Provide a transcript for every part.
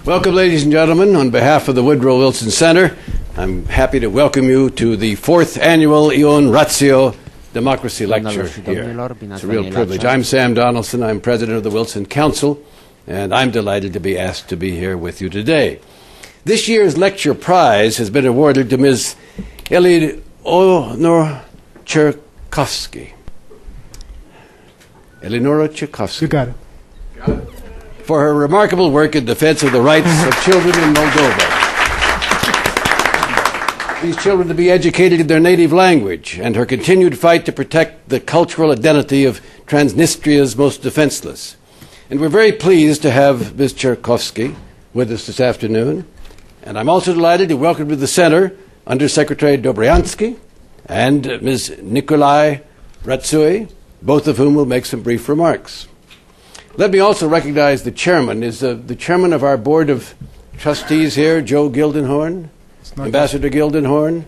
Welcome, ladies and gentlemen. On behalf of the Woodrow Wilson Center, I'm happy to welcome you to the 4th Annual Ion Ratio Democracy Lecture here. It's a real privilege. I'm Sam Donaldson. I'm president of the Wilson Council, and I'm delighted to be asked to be here with you today. This year's lecture prize has been awarded to Ms. Eleonora Cherkovsky. Eleonora Cherkovsky. You got it. For her remarkable work in defense of the rights of children in Moldova. These children to be educated in their native language, and her continued fight to protect the cultural identity of Transnistria's most defenseless. And we're very pleased to have Ms. Cherkovsky with us this afternoon. And I'm also delighted to welcome to the center Undersecretary Dobriansky and Ms. Nikolai Ratsui, both of whom will make some brief remarks. Let me also recognize the chairman. Is the chairman of our board of trustees here, Joe Gildenhorn, Ambassador Gildenhorn,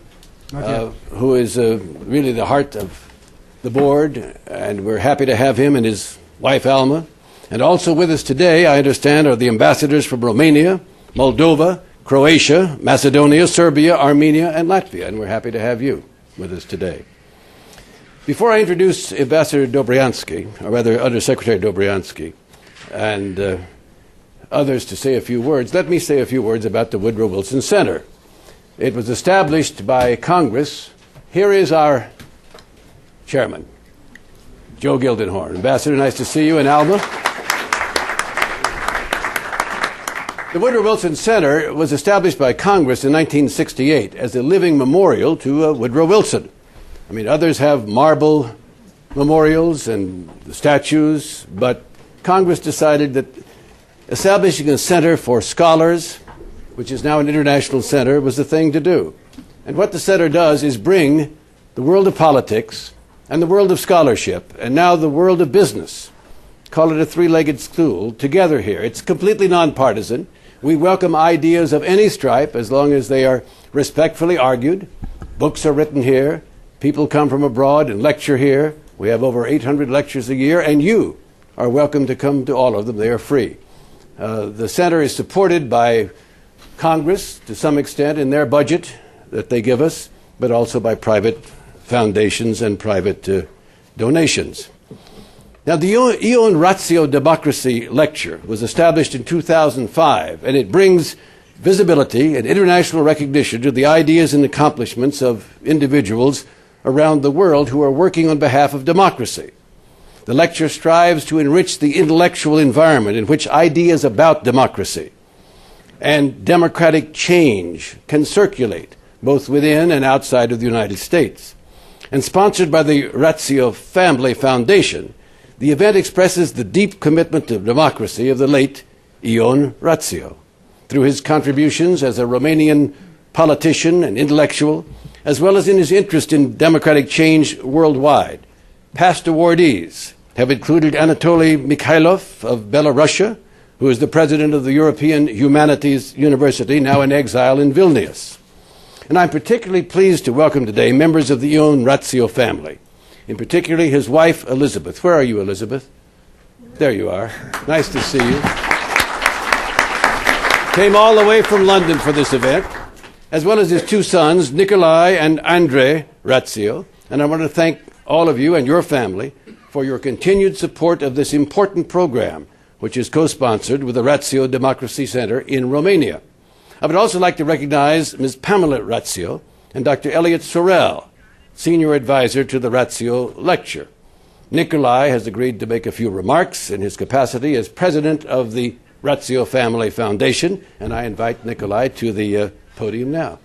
who is really the heart of the board, and we're happy to have him and his wife Alma. And also with us today, I understand, are the ambassadors from Romania, Moldova, Croatia, Macedonia, Serbia, Armenia, and Latvia, and we're happy to have you with us today. Before I introduce Ambassador Dobriansky, or rather Undersecretary Dobriansky, and others to say a few words, let me say a few words about the Woodrow Wilson Center. It was established by Congress. Here is our chairman, Joe Gildenhorn. Ambassador, nice to see you, and Alma. The Woodrow Wilson Center was established by Congress in 1968 as a living memorial to Woodrow Wilson. I mean, others have marble memorials and statues, but Congress decided that establishing a center for scholars, which is now an international center, was the thing to do. And what the center does is bring the world of politics and the world of scholarship and now the world of business, call it a three-legged stool, together here. It's completely nonpartisan. We welcome ideas of any stripe as long as they are respectfully argued. Books are written here. People come from abroad and lecture here. We have over 800 lectures a year, and you are welcome to come to all of them. They are free. The center is supported by Congress to some extent in their budget that they give us, but also by private foundations and private donations. Now, the Ion Ratio Democracy Lecture was established in 2005, and it brings visibility and international recognition to the ideas and accomplishments of individuals around the world who are working on behalf of democracy. The lecture strives to enrich the intellectual environment in which ideas about democracy and democratic change can circulate both within and outside of the United States. And sponsored by the Ratio Family Foundation, the event expresses the deep commitment to democracy of the late Ion Ratio. Through his contributions as a Romanian politician and intellectual, as well as in his interest in democratic change worldwide. Past awardees have included Anatoly Mikhailov of Belarusia, who is the president of the European Humanities University, now in exile in Vilnius. And I'm particularly pleased to welcome today members of the Ion Ratio family, in particular his wife, Elizabeth. Where are you, Elizabeth? There you are. Nice to see you. Came all the way from London for this event, as well as his two sons, Nikolai and Andrei Ratio. And I want to thank all of you and your family for your continued support of this important program, which is co-sponsored with the Ratio Democracy Center in Romania. I would also like to recognize Ms. Pamela Ratio and Dr. Elliot Sorrell, senior advisor to the Ratio Lecture. Nikolai has agreed to make a few remarks in his capacity as president of the Ratio Family Foundation, and I invite Nikolai to the podium now.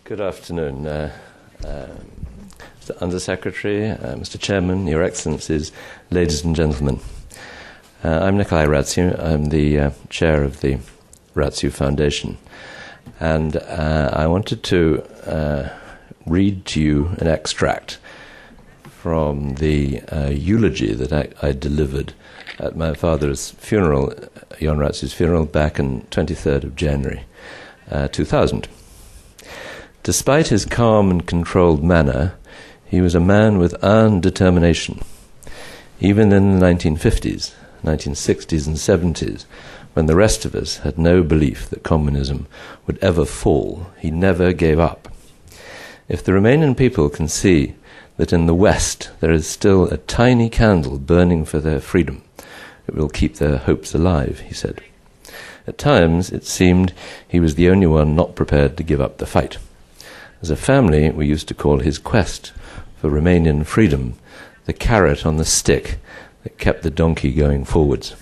Good afternoon, Mr. Undersecretary, Mr. Chairman, Your Excellencies, ladies and gentlemen. I'm Nikolai Ratsiu. I'm the chair of the Ratsiu Foundation. And I wanted to read to you an extract from the eulogy that I delivered at my father's funeral, Jon Ratziu's funeral, back on 23rd of January 2000. Despite his calm and controlled manner, he was a man with iron determination. Even in the 1950s, 1960s and 70s, when the rest of us had no belief that communism would ever fall, he never gave up. If the Romanian people can see that in the West there is still a tiny candle burning for their freedom, it will keep their hopes alive, he said. At times it seemed he was the only one not prepared to give up the fight. As a family, we used to call his quest for Romanian freedom the carrot on the stick that kept the donkey going forwards.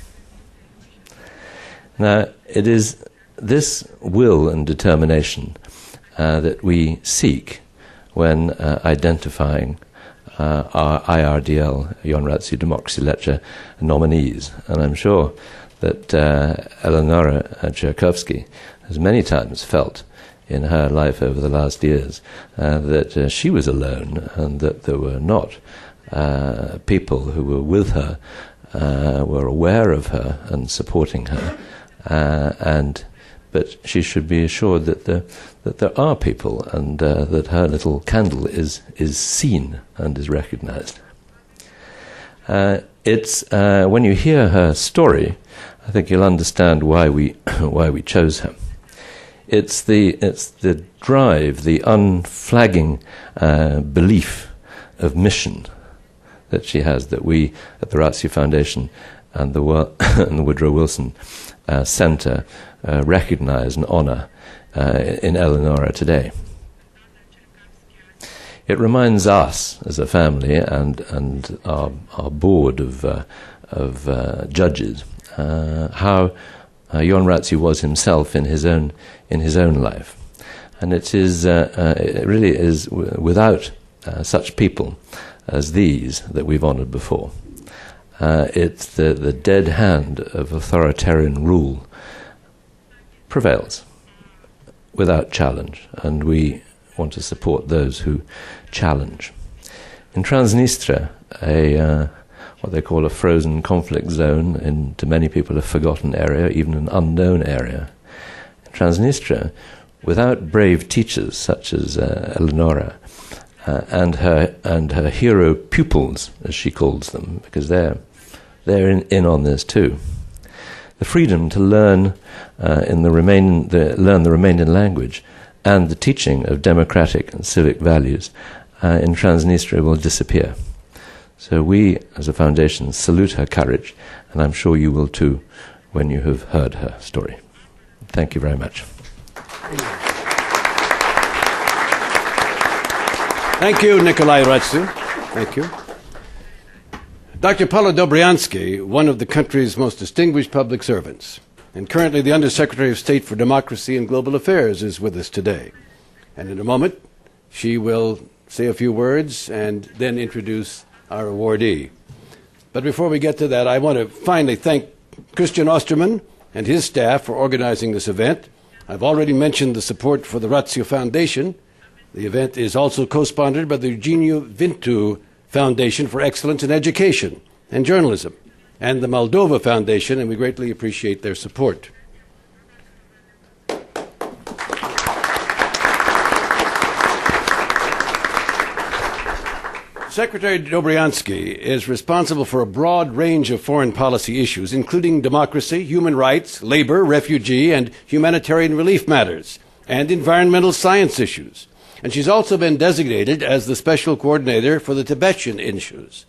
Now, it is this will and determination that we seek when identifying our IRDL, Jon Ratziu Democracy Lecture nominees. And I'm sure that Eleonora Tchaikovsky has many times felt in her life over the last years that she was alone and that there were not people who were with her, were aware of her and supporting her. But she should be assured that there are people and that her little candle is seen and is recognized. It's when you hear her story, I think you'll understand why we chose her. It's the drive, the unflagging belief of mission that she has, that we at the Ratziu Foundation and the Woodrow Wilson Center recognize and honor in Eleonora today. It reminds us as a family and our board of judges how Jon Ratziu was himself in his own life, and it really is without such people as these that we've honored before. It's the dead hand of authoritarian rule prevails without challenge, and we want to support those who challenge. In Transnistria, what they call a frozen conflict zone, and to many people a forgotten area, even an unknown area, in Transnistria, without brave teachers such as Eleonora and her hero pupils, as she calls them, because they're in on this too. The freedom to learn learn the Romanian language and the teaching of democratic and civic values in Transnistria will disappear. So we, as a foundation, salute her courage, and I'm sure you will too when you have heard her story. Thank you very much. Thank you, Nicolae Ratziu. Thank you. Dr. Paolo Dobriansky, one of the country's most distinguished public servants, and currently the Undersecretary of State for Democracy and Global Affairs, is with us today. And in a moment, she will say a few words and then introduce our awardee. But before we get to that, I want to finally thank Christian Osterman and his staff for organizing this event. I've already mentioned the support for the Ratziu Foundation. The event is also co-sponsored by the Eugenio Vintu Foundation for Excellence in Education and Journalism and the Moldova Foundation, and we greatly appreciate their support. Secretary Dobriansky is responsible for a broad range of foreign policy issues, including democracy, human rights, labor, refugee, and humanitarian relief matters, and environmental science issues. And she's also been designated as the special coordinator for the Tibetan issues.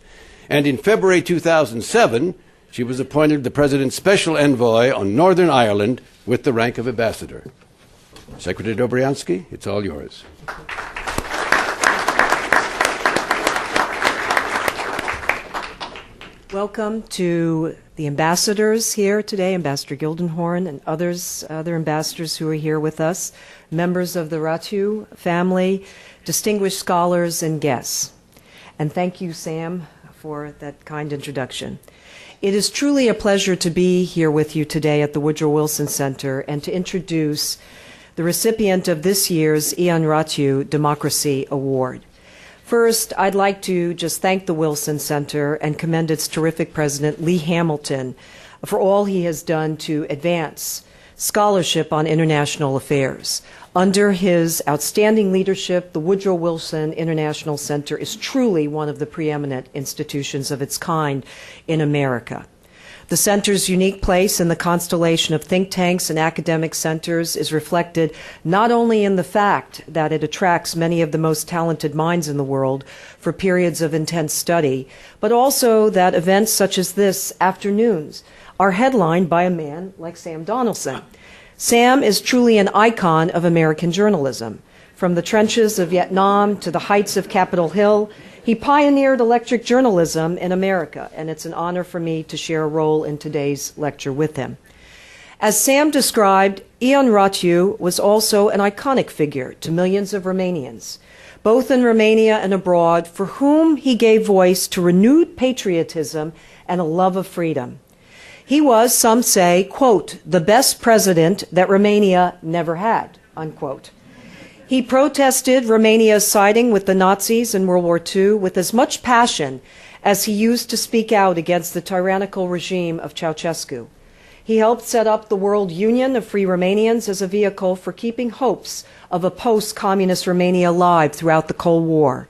And in February 2007, she was appointed the President's special envoy on Northern Ireland with the rank of ambassador. Secretary Dobriansky, it's all yours. Welcome to the ambassadors here today, Ambassador Gildenhorn and other ambassadors who are here with us, members of the Ratziu family, distinguished scholars and guests. And thank you, Sam, for that kind introduction. It is truly a pleasure to be here with you today at the Woodrow Wilson Center and to introduce the recipient of this year's Jon Ratziu Democracy Award. First, I'd like to just thank the Wilson Center and commend its terrific president, Lee Hamilton, for all he has done to advance scholarship on international affairs. Under his outstanding leadership, the Woodrow Wilson International Center is truly one of the preeminent institutions of its kind in America. The center's unique place in the constellation of think tanks and academic centers is reflected not only in the fact that it attracts many of the most talented minds in the world for periods of intense study, but also that events such as this afternoon's are headlined by a man like Sam Donaldson. Sam is truly an icon of American journalism. From the trenches of Vietnam to the heights of Capitol Hill, he pioneered electric journalism in America, and it's an honor for me to share a role in today's lecture with him. As Sam described, Ion Ratiu was also an iconic figure to millions of Romanians, both in Romania and abroad, for whom he gave voice to renewed patriotism and a love of freedom. He was, some say, quote, the best president that Romania never had, unquote. He protested Romania's siding with the Nazis in World War II with as much passion as he used to speak out against the tyrannical regime of Ceausescu. He helped set up the World Union of Free Romanians as a vehicle for keeping hopes of a post-communist Romania alive throughout the Cold War.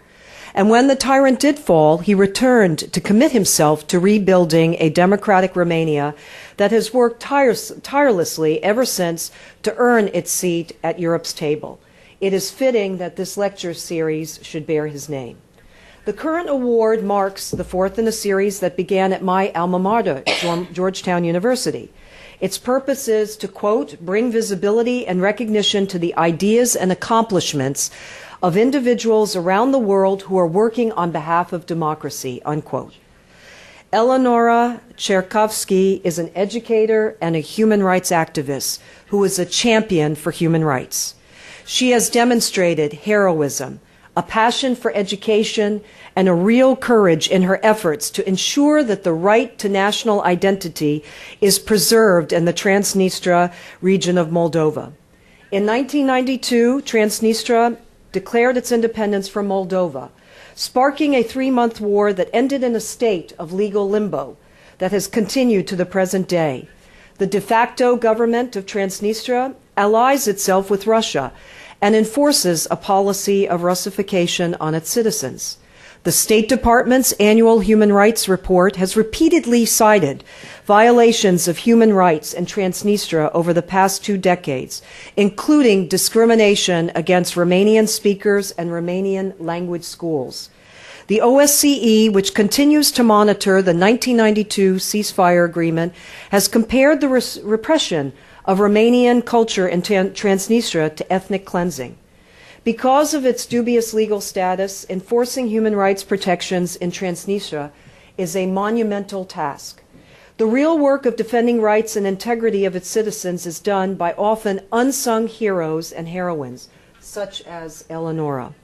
And when the tyrant did fall, he returned to commit himself to rebuilding a democratic Romania that has worked tirelessly ever since to earn its seat at Europe's table. It is fitting that this lecture series should bear his name. The current award marks the fourth in a series that began at my alma mater, Georgetown University. Its purpose is to, quote, bring visibility and recognition to the ideas and accomplishments of individuals around the world who are working on behalf of democracy, unquote. Eleonora Cherkovsky is an educator and a human rights activist who is a champion for human rights. She has demonstrated heroism, a passion for education, and a real courage in her efforts to ensure that the right to national identity is preserved in the Transnistria region of Moldova. In 1992, Transnistria declared its independence from Moldova, sparking a 3-month war that ended in a state of legal limbo that has continued to the present day. The de facto government of Transnistria allies itself with Russia and enforces a policy of Russification on its citizens. The State Department's annual human rights report has repeatedly cited violations of human rights in Transnistria over the past 2 decades, including discrimination against Romanian speakers and Romanian language schools. The OSCE, which continues to monitor the 1992 ceasefire agreement, has compared the repression of Romanian culture in Transnistria to ethnic cleansing. Because of its dubious legal status, enforcing human rights protections in Transnistria is a monumental task. The real work of defending rights and integrity of its citizens is done by often unsung heroes and heroines, such as Eleonora.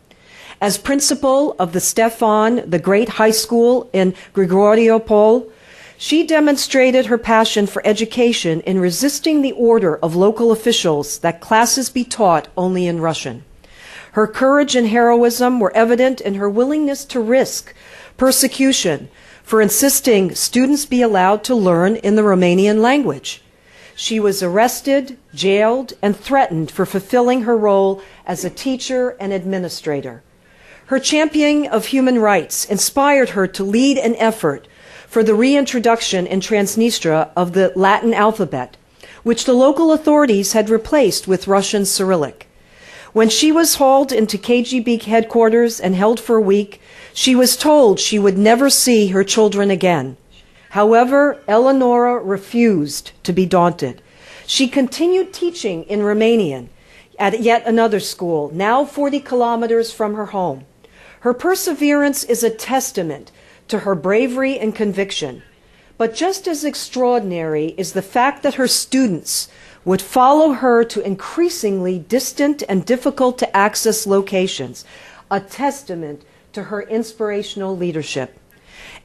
As principal of the Stefan the Great High School in Grigoriopol, she demonstrated her passion for education in resisting the order of local officials that classes be taught only in Russian. Her courage and heroism were evident in her willingness to risk persecution for insisting students be allowed to learn in the Romanian language. She was arrested, jailed, and threatened for fulfilling her role as a teacher and administrator. Her championing of human rights inspired her to lead an effort for the reintroduction in Transnistria of the Latin alphabet, which the local authorities had replaced with Russian Cyrillic. When she was hauled into KGB headquarters and held for a week, she was told she would never see her children again. However, Eleonora refused to be daunted. She continued teaching in Romanian at yet another school, now 40 kilometers from her home. Her perseverance is a testament to her bravery and conviction. But just as extraordinary is the fact that her students would follow her to increasingly distant and difficult to access locations, a testament to her inspirational leadership.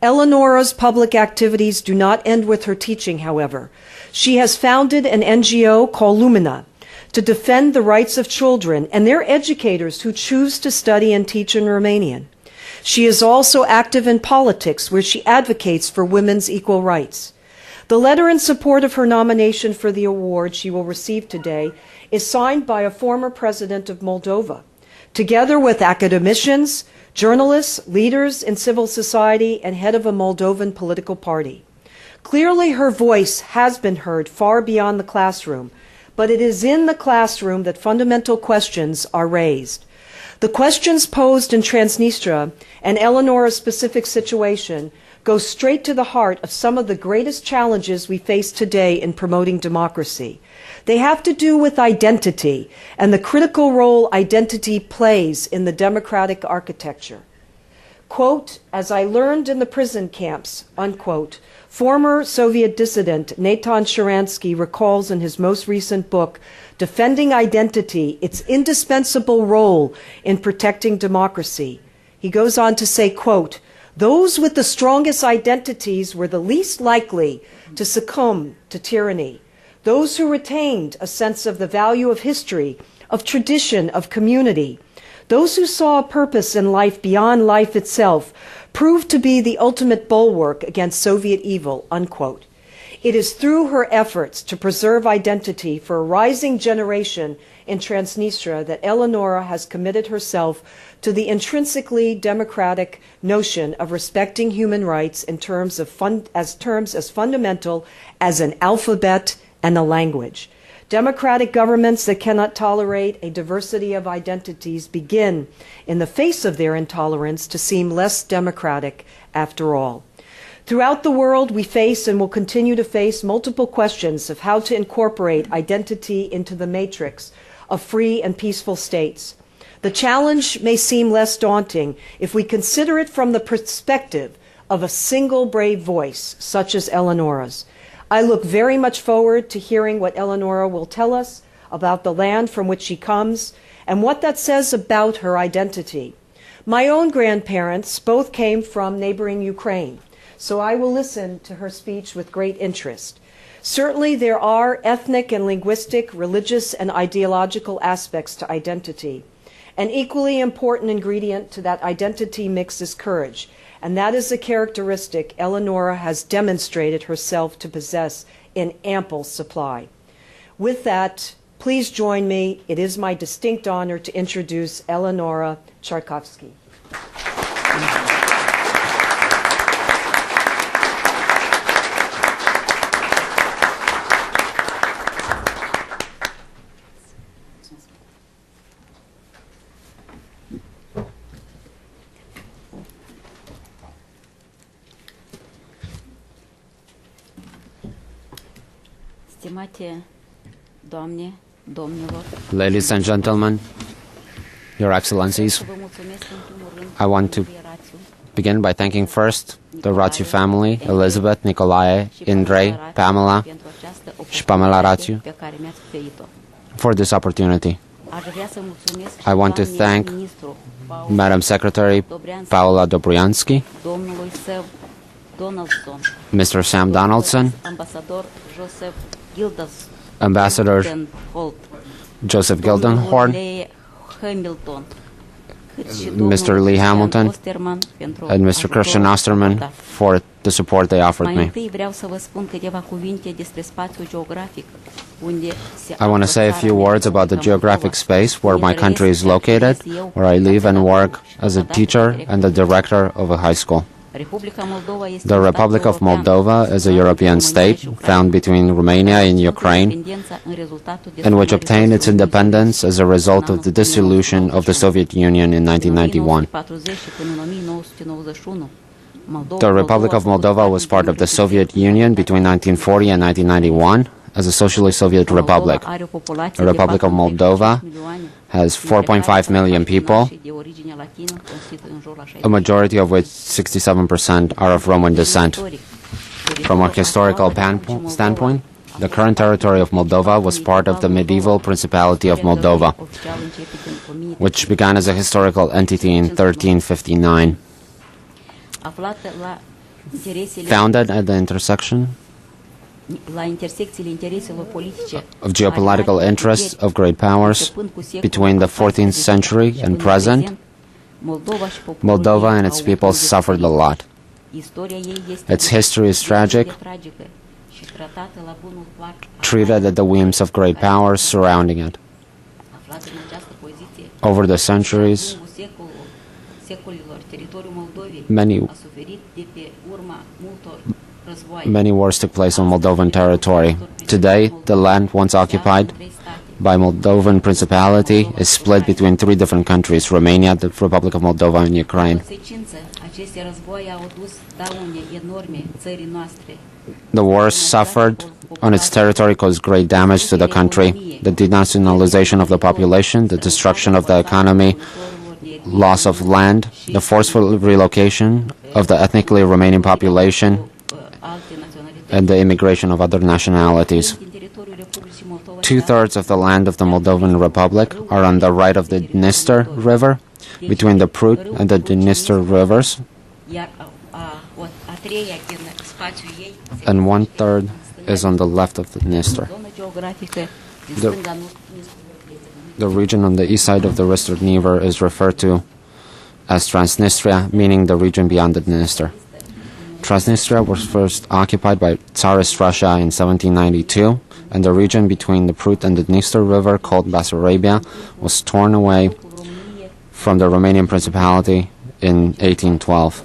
Eleonora's public activities do not end with her teaching, however. She has founded an NGO called Lumina to defend the rights of children and their educators who choose to study and teach in Romanian. She is also active in politics, where she advocates for women's equal rights. The letter in support of her nomination for the award she will receive today is signed by a former president of Moldova, together with academicians, journalists, leaders in civil society, and head of a Moldovan political party. Clearly, her voice has been heard far beyond the classroom, but it is in the classroom that fundamental questions are raised. The questions posed in Transnistria and Eleonora's specific situation go straight to the heart of some of the greatest challenges we face today in promoting democracy. They have to do with identity and the critical role identity plays in the democratic architecture. Quote, as I learned in the prison camps, unquote, former Soviet dissident Natan Sharansky recalls in his most recent book, Defending Identity, its indispensable role in protecting democracy. He goes on to say, quote, those with the strongest identities were the least likely to succumb to tyranny. Those who retained a sense of the value of history, of tradition, of community. Those who saw a purpose in life beyond life itself proved to be the ultimate bulwark against Soviet evil, unquote. It is through her efforts to preserve identity for a rising generation in Transnistria that Eleonora has committed herself to the intrinsically democratic notion of respecting human rights in terms as fundamental as an alphabet and a language. Democratic governments that cannot tolerate a diversity of identities begin, in the face of their intolerance, to seem less democratic after all. Throughout the world, we face and will continue to face multiple questions of how to incorporate identity into the matrix of free and peaceful states. The challenge may seem less daunting if we consider it from the perspective of a single brave voice, such as Eleonora's. I look very much forward to hearing what Eleonora will tell us about the land from which she comes and what that says about her identity. My own grandparents both came from neighboring Ukraine, so I will listen to her speech with great interest. Certainly there are ethnic and linguistic, religious and ideological aspects to identity. An equally important ingredient to that identity mix is courage, and that is a characteristic Eleonora has demonstrated herself to possess in ample supply. With that, please join me. It is my distinct honor to introduce Eleonora Charkovsky. Ladies and gentlemen, Your Excellencies, I want to begin by thanking first the Rațiu family, Elizabeth, Nicolae, Indrei, Pamela, și Pamela Rațiu, for this opportunity. I want to thank Madam Secretary Paula Dobrojanski, Mr. Sam Donaldson, Ambassador Joseph Gildenhorn, Mr. Lee Hamilton, and Mr. Christian Osterman for the support they offered me. I want to say a few words about the geographic space where my country is located, where I live and work as a teacher and the director of a high school. The Republic of Moldova is a European state found between Romania and Ukraine, and which obtained its independence as a result of the dissolution of the Soviet Union in 1991. The Republic of Moldova was part of the Soviet Union between 1940 and 1991 as a socialist Soviet republic. The Republic of Moldova has 4.5 million people, a majority of which, 67%, are of Roman descent. From a historical standpoint, the current territory of Moldova was part of the medieval Principality of Moldova, which began as a historical entity in 1359. Founded at the intersection of geopolitical interests of great powers between the 14th century and present, Moldova and its people suffered a lot. Its history is tragic, treated at the whims of great powers surrounding it. Over the centuries, many wars took place on Moldovan territory. Today, the land once occupied by Moldovan Principality is split between three different countries: Romania, the Republic of Moldova, and Ukraine. The wars suffered on its territory caused great damage to the country. The denationalization of the population, the destruction of the economy, loss of land, the forceful relocation of the ethnically Romanian population, and the immigration of other nationalities. 2/3 of the land of the Moldovan Republic are on the right of the Dniester River, between the Prut and the Dniester rivers, and 1/3 is on the left of the Dniester. The region on the east side of the Dniester River is referred to as Transnistria, meaning the region beyond the Dniester. Transnistria was first occupied by Tsarist Russia in 1792, and the region between the Prut and the Dniester River, called Bessarabia, was torn away from the Romanian Principality in 1812.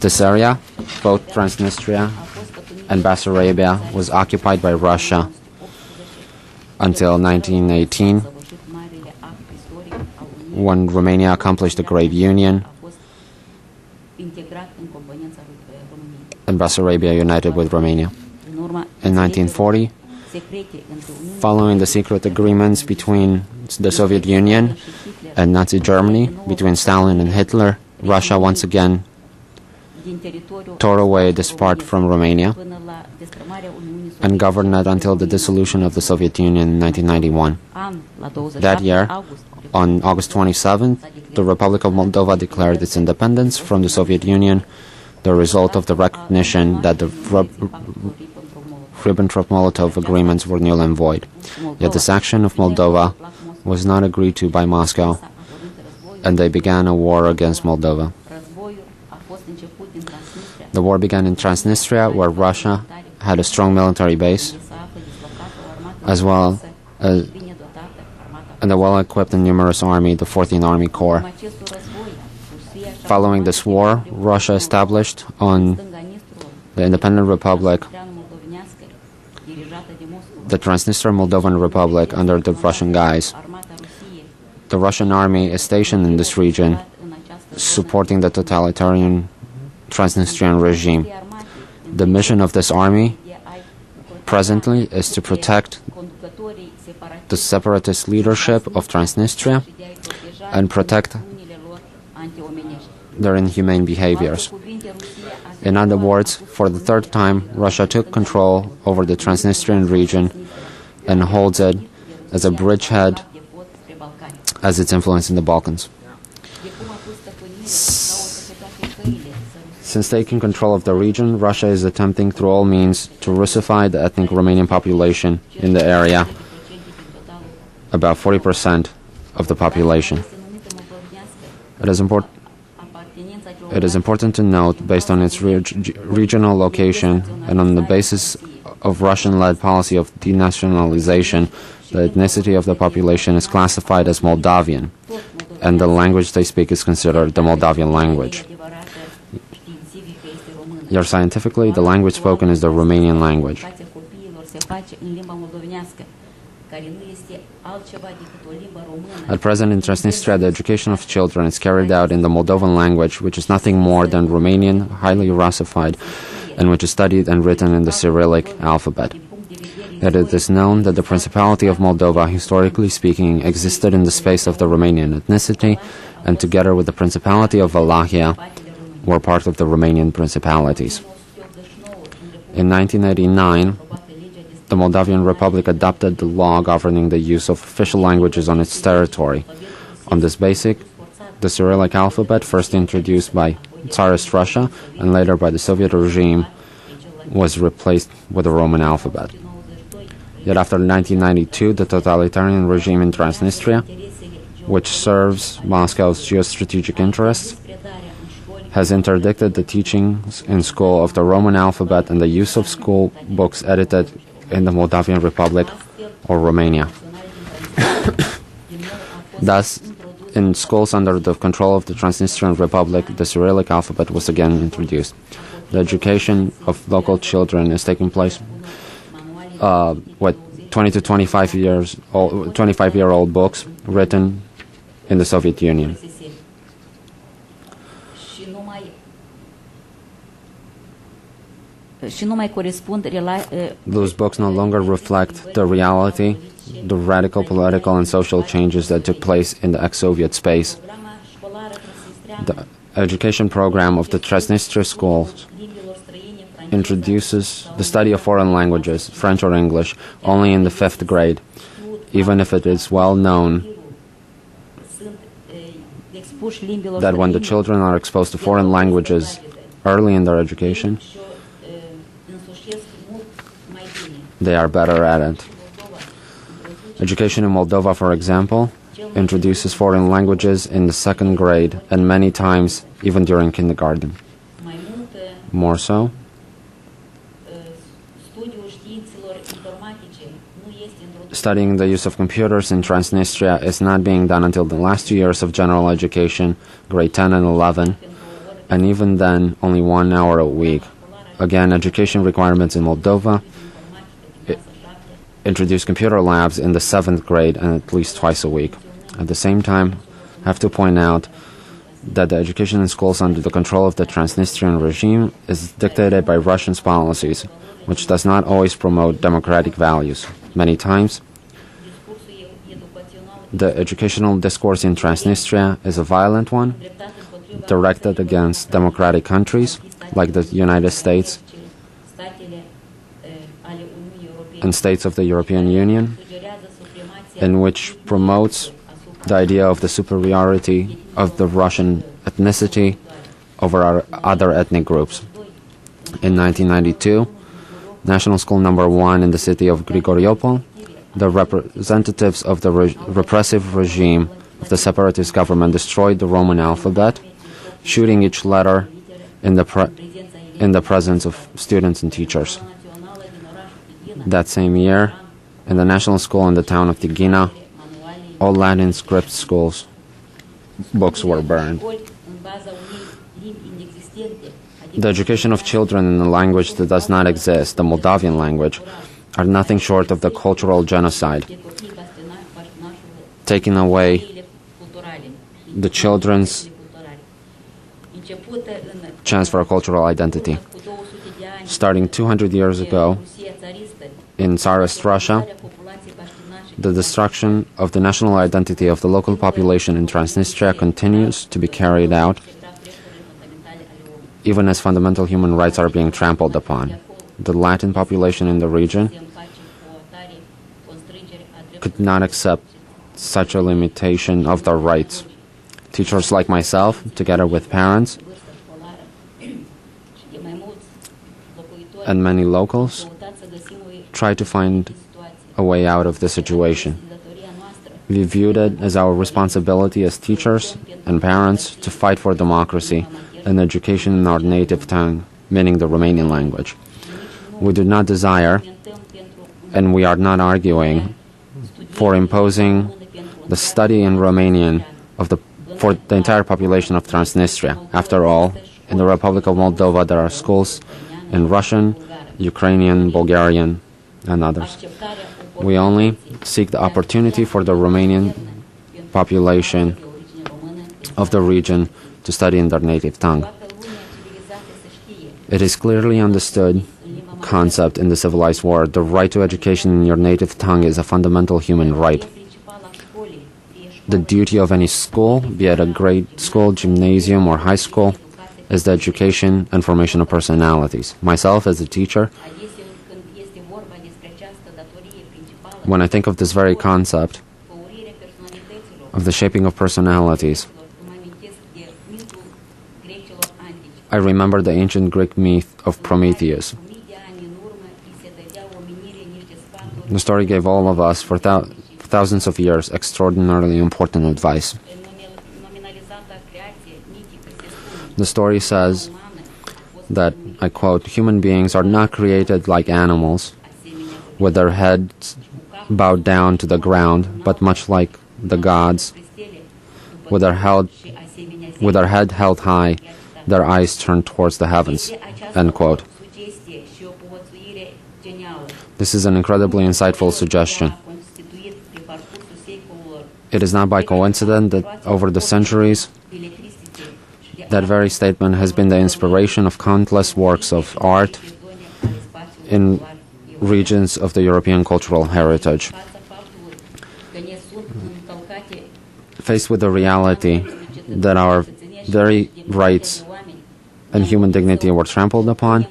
This area, both Transnistria and Bessarabia, was occupied by Russia until 1918, when Romania accomplished the Great Union and Bessarabia united with Romania. In 1940, following the secret agreements between the Soviet Union and Nazi Germany, between Stalin and Hitler, Russia once again tore away this part from Romania and governed it until the dissolution of the Soviet Union in 1991. That year, on August 27th, the Republic of Moldova declared its independence from the Soviet Union, the result of the recognition that the Ribbentrop-Molotov agreements were null and void. Yet this action of Moldova was not agreed to by Moscow, and they began a war against Moldova. The war began in Transnistria, where Russia had a strong military base, as well as and a well-equipped and numerous army, the 14th Army Corps. Following this war, Russia established on the independent republic, the Transnistria Moldovan Republic, under the Russian guise. The Russian army is stationed in this region, supporting the totalitarian Transnistrian regime. The mission of this army presently is to protect the separatist leadership of Transnistria and protect their inhumane behaviors. In other words, for the third time, Russia took control over the Transnistrian region and holds it as a bridgehead as its influence in the Balkans. Since taking control of the region, Russia is attempting through all means to Russify the ethnic Romanian population in the area, about 40% of the population. It is important to note, based on its regional location and on the basis of Russian-led policy of denationalization, the ethnicity of the population is classified as Moldavian, and the language they speak is considered the Moldavian language. Yet scientifically, the language spoken is the Romanian language. At present, in Transnistria, the education of children is carried out in the Moldovan language, which is nothing more than Romanian, highly Russified, and which is studied and written in the Cyrillic alphabet. Yet it is known that the Principality of Moldova, historically speaking, existed in the space of the Romanian ethnicity, and together with the Principality of Wallachia, were part of the Romanian principalities. In 1989, the Moldavian Republic adopted the law governing the use of official languages on its territory. On this basis, the Cyrillic alphabet, first introduced by Tsarist Russia and later by the Soviet regime, was replaced with the Roman alphabet. Yet after 1992, the totalitarian regime in Transnistria which serves Moscow's geostrategic interests, has interdicted the teachings in school of the Roman alphabet and the use of school books edited in the Moldavian Republic or Romania. Thus, in schools under the control of the Transnistrian Republic, the Cyrillic alphabet was again introduced. The education of local children is taking place with 20 to 25-year-old books written in the Soviet Union. Those books no longer reflect the reality, the radical political and social changes that took place in the ex-Soviet space. The education program of the Transnistria schools introduces the study of foreign languages, French or English, only in the 5th grade, even if it is well known that when the children are exposed to foreign languages early in their education, they are better at it. Education in Moldova, for example, introduces foreign languages in the 2nd grade and many times even during kindergarten. More so, studying the use of computers in Transnistria is not being done until the last 2 years of general education, grade 10 and 11, and even then only 1 hour a week. Again, education requirements in Moldova introduce computer labs in the 7th grade and at least twice a week. At the same time, I have to point out that the education in schools under the control of the Transnistrian regime is dictated by Russia's policies, which does not always promote democratic values. Many times, the educational discourse in Transnistria is a violent one, directed against democratic countries like the United States and states of the European Union, in which promotes the idea of the superiority of the Russian ethnicity over our other ethnic groups. In 1992, National School Number 1 in the city of Grigoriopol, the representatives of the repressive regime of the separatist government destroyed the Roman alphabet, shooting each letter in the presence of students and teachers. That same year, in the national school in the town of Tighina, all Latin script schools books were burned. The education of children in a language that does not exist, the Moldavian language, are nothing short of the cultural genocide, taking away the children's chance for a cultural identity. Starting 200 years ago, in Tsarist Russia, the destruction of the national identity of the local population in Transnistria continues to be carried out, even as fundamental human rights are being trampled upon. The Latin population in the region could not accept such a limitation of their rights. Teachers like myself, together with parents and many locals, try to find a way out of the situation. We viewed it as our responsibility as teachers and parents to fight for democracy and education in our native tongue, meaning the Romanian language. We do not desire, and we are not arguing, for imposing the study in Romanian for the entire population of Transnistria. After all, in the Republic of Moldova there are schools in Russian, Ukrainian, Bulgarian, and others. We only seek the opportunity for the Romanian population of the region to study in their native tongue. It is clearly understood concept in the civilized world. The right to education in your native tongue is a fundamental human right. The duty of any school, be it a grade school, gymnasium, or high school, is the education and formation of personalities. Myself, as a teacher, when I think of this very concept of the shaping of personalities, I remember the ancient Greek myth of Prometheus. The story gave all of us, for thousands of years, extraordinarily important advice. The story says that, I quote, "Human beings are not created like animals, with their heads bowed down to the ground, but much like the gods, with their head held high, their eyes turned towards the heavens." End quote. This is an incredibly insightful suggestion. It is not by coincidence that over the centuries, that very statement has been the inspiration of countless works of art in regions of the European cultural heritage. Faced with the reality that our very rights and human dignity were trampled upon,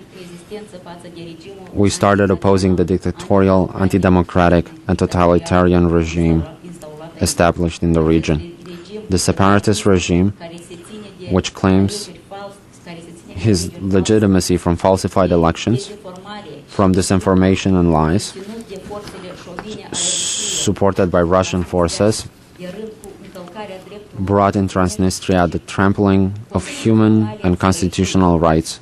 we started opposing the dictatorial, anti-democratic, and totalitarian regime established in the region. The separatist regime, which claims his legitimacy from falsified elections, from disinformation and lies, supported by Russian forces, brought in Transnistria the trampling of human and constitutional rights,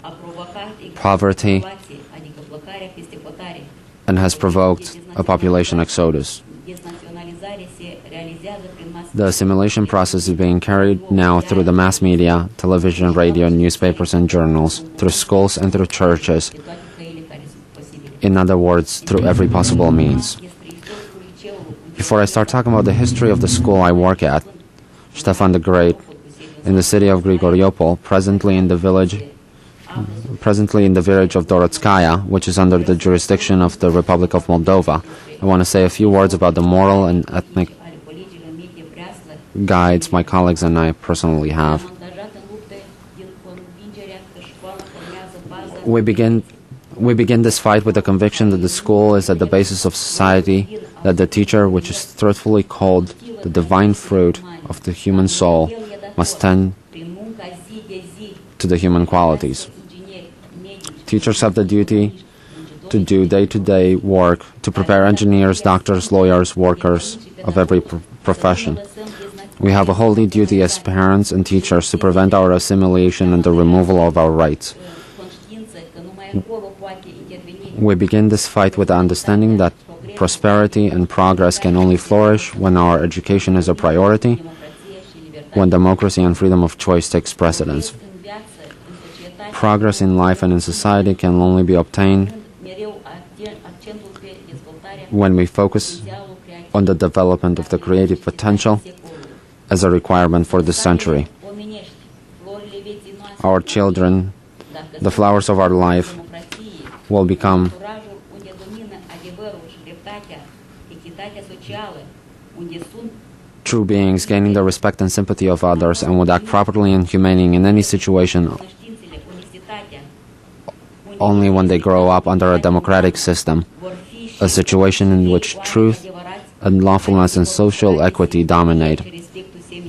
poverty, and has provoked a population exodus. The assimilation process is being carried now through the mass media, television, radio, newspapers, and journals, through schools and through churches. In other words, through every possible means. Before I start talking about the history of the school I work at, Stefan the Great, in the city of Grigoriopol, presently in the village of Dorotskaya, which is under the jurisdiction of the Republic of Moldova, I want to say a few words about the moral and ethnic guides my colleagues and I personally have. We begin this fight with the conviction that the school is at the basis of society, that the teacher, which is truthfully called the divine fruit of the human soul, must tend to the human qualities. Teachers have the duty to do day-to-day work to prepare engineers, doctors, lawyers, workers of every profession. We have a holy duty as parents and teachers to prevent our assimilation and the removal of our rights. We begin this fight with the understanding that prosperity and progress can only flourish when our education is a priority, when democracy and freedom of choice takes precedence. Progress in life and in society can only be obtained when we focus on the development of the creative potential as a requirement for this century. Our children, the flowers of our life, will become true beings, gaining the respect and sympathy of others, and would act properly and humanely in any situation only when they grow up under a democratic system, a situation in which truth and lawfulness and social equity dominate,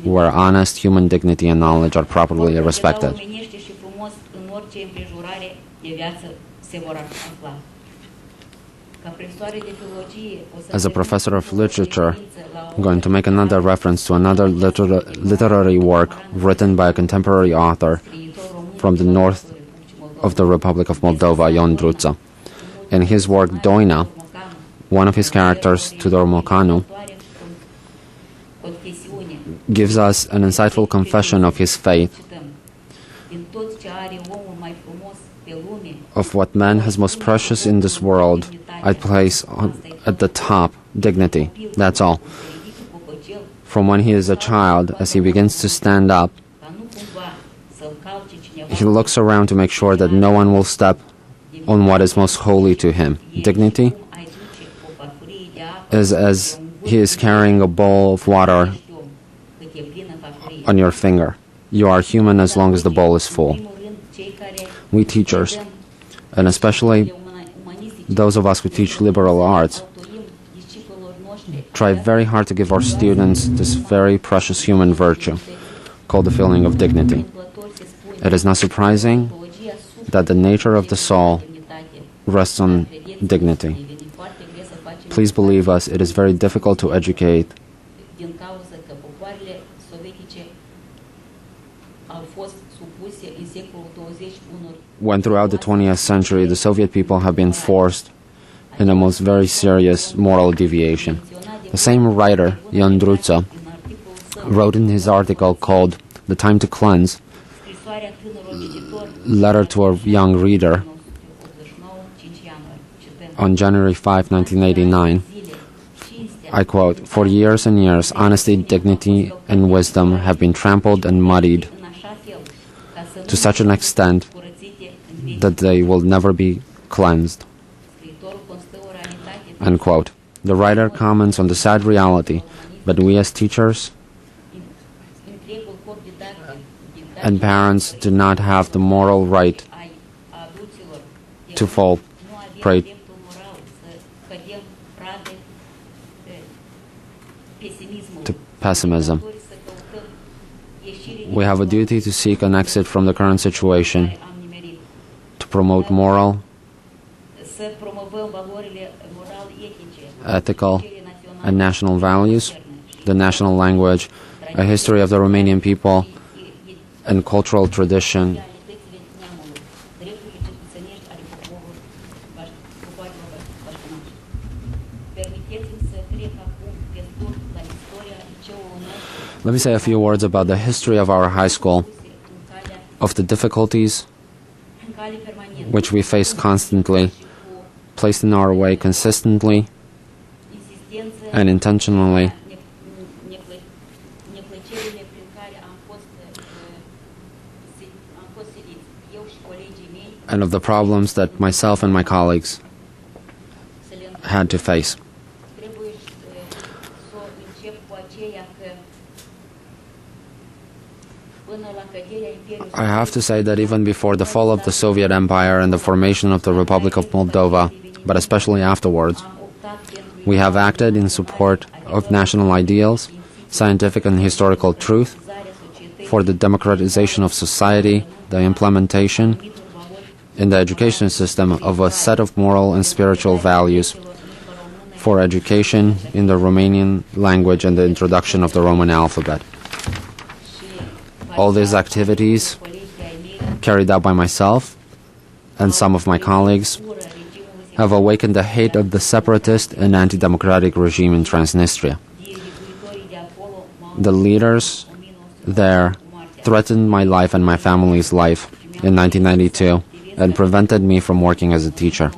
where honest human dignity and knowledge are properly respected. As a professor of literature, I'm going to make another reference to another literary work written by a contemporary author from the north of the Republic of Moldova, Ion Druța. In his work Doina, one of his characters, Tudor Mocanu, gives us an insightful confession of his faith, of what man has most precious in this world. I'd place at the top dignity, that's all. From when he is a child, as he begins to stand up, he looks around to make sure that no one will step on what is most holy to him. Dignity is as he is carrying a bowl of water on your finger. You are human as long as the bowl is full. We teachers, and especially those of us who teach liberal arts, try very hard to give our students this very precious human virtue called the feeling of dignity. It is not surprising that the nature of the soul rests on dignity. Please believe us, it is very difficult to educate din cauza că popoarele sovietice au fost supuse în secolul 20 unor when throughout the 20th century the Soviet people have been forced in a most very serious moral deviation. The same writer, Ion Druța, wrote in his article called The Time to Cleanse, scrisoarea tânărului cititor Letter to a Young Reader, 1989, 5 ianuarie, cităm, on January 5, 1989, I quote, "For years and years, honesty, dignity, and wisdom have been trampled and muddied în așa fel ca să to such an extent curățite în veci. that they will never be cleansed." Scriitorul constă o realitate End quote. The writer comments on the sad reality, but we as teachers întregul corp didactic and parents do not have the moral right ai adulților to fall nu avem prey dreptul moral să cădem prade pesimismului. to pessimism. Să căutăm ieșire We have a duty to seek an exit from the current situation, am nimerit. to promote moral, Să promovăm valorile moral-etice, ethical, and national values, the national language, a history of the Romanian people, and cultural tradition, realitățile neamului, drepturile cetățenești ale popoarelor baștănașe. Permiteți-mi să trec acum pe scurt la istoria liceului nostru, Let me say a few words about the history of our high school, în calea of the difficulties în cale permanentă, which we face constantly, placed in our way consistently insistență and intentionally, neplăcerile prin care am fost siliți, eu și colegii mei, and of the problems that myself and my colleagues să le had to face. trebuie să încep cu aceea că până la căderea Imperiului I have to say that even before the fall of the Soviet Empire and the formation of the Republic of Moldova, but especially afterwards, am optat pentru we have acted in support of national ideals, scientific and historical truth, for the democratization of society, the implementation in the education system of a set of moral and spiritual values, for education in the Romanian language and the introduction of the Roman alphabet. All these activities, carried out by myself and some of my colleagues, have awakened the hate of the separatist and anti-democratic regime in Transnistria. The leaders there threatened my life and my family's life in 1992 and prevented me from working as a teacher.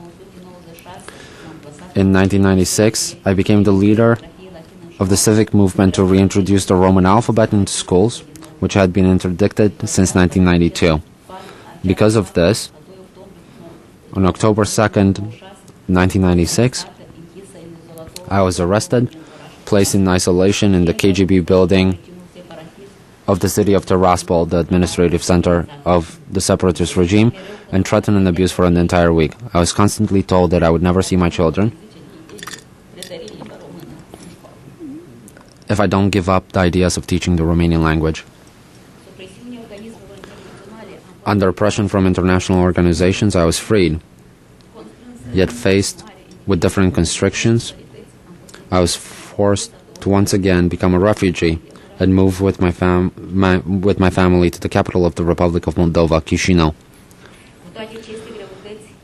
In 1996, I became the leader of the civic movement to reintroduce the Roman alphabet into schools, which had been interdicted since 1992. Because of this, on October 2nd, 1996, I was arrested, placed in isolation in the KGB building of the city of Tiraspol, the administrative center of the separatist regime, and threatened and abused for an entire week. I was constantly told that I would never see my children if I don't give up the ideas of teaching the Romanian language. Under oppression from international organizations, I was freed, yet faced with different constrictions. I was forced to once again become a refugee and move with my family to the capital of the Republic of Moldova, Chisinau.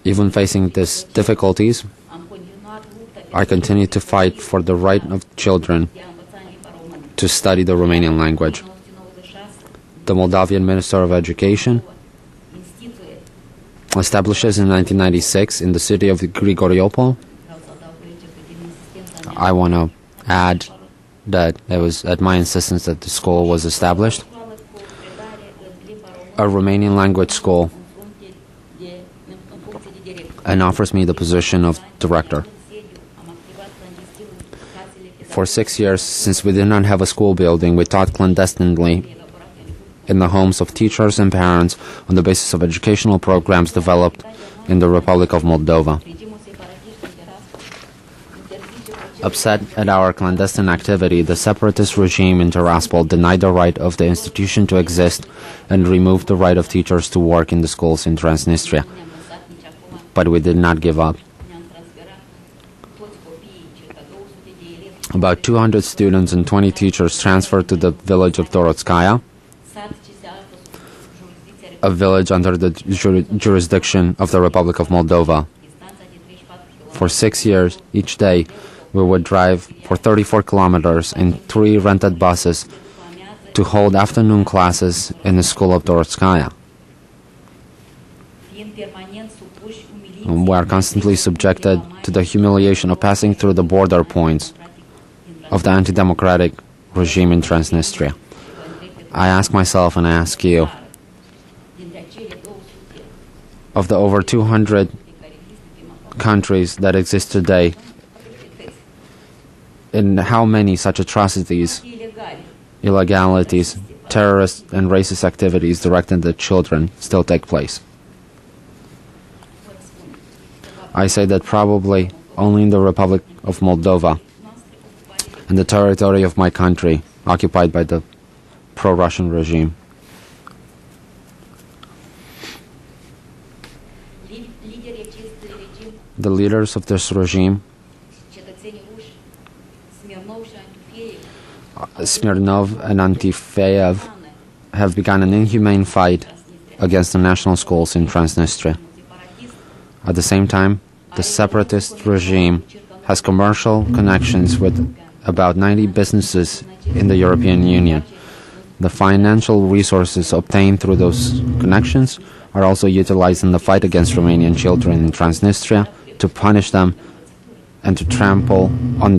Even facing these difficulties, I continued to fight for the right of children to study the Romanian language. The Moldavian Minister of Education establishes in 1996 in the city of Grigoriopol. I want to add that it was at my insistence that the school was established, a Romanian language school, and offers me the position of director. For 6 years, since we did not have a school building, we taught clandestinely in the homes of teachers and parents on the basis of educational programs developed in the Republic of Moldova. Upset at our clandestine activity, the separatist regime in Tiraspol denied the right of the institution to exist and removed the right of teachers to work in the schools in Transnistria. But we did not give up. About 200 students and 20 teachers transferred to the village of Dorotskaya, a village under the jurisdiction of the Republic of Moldova. For 6 years, each day, we would drive for 34 kilometers in 3 rented buses to hold afternoon classes in the school of Dorotskaya. We are constantly subjected to the humiliation of passing through the border points of the anti-democratic regime in Transnistria. I ask myself and I ask you, of the over 200 countries that exist today, in how many such atrocities, illegalities, terrorist and racist activities directed at children still take place? I say that probably only in the Republic of Moldova and the territory of my country occupied by the pro-Russian regime. The leaders of this regime, Smirnov and Antifeev, have begun an inhumane fight against the national schools in Transnistria. At the same time, the separatist regime has commercial connections with about 90 businesses in the European Union. The financial resources obtained through those connections are also utilized in the fight against Romanian children in Transnistria to punish them and to trample on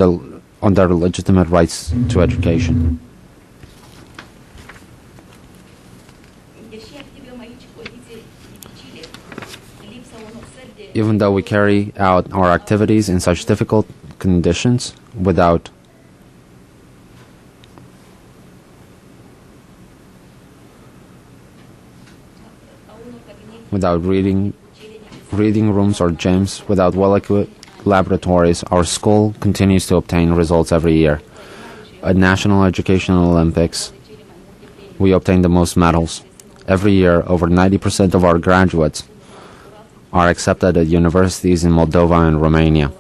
their legitimate rights to education. Even though we carry out our activities in such difficult conditions without reading rooms or gyms, without well-equipped laboratories, our school continues to obtain results every year. At National Educational Olympics, we obtain the most medals. Every year, over 90% of our graduates are accepted at universities in Moldova and Romania.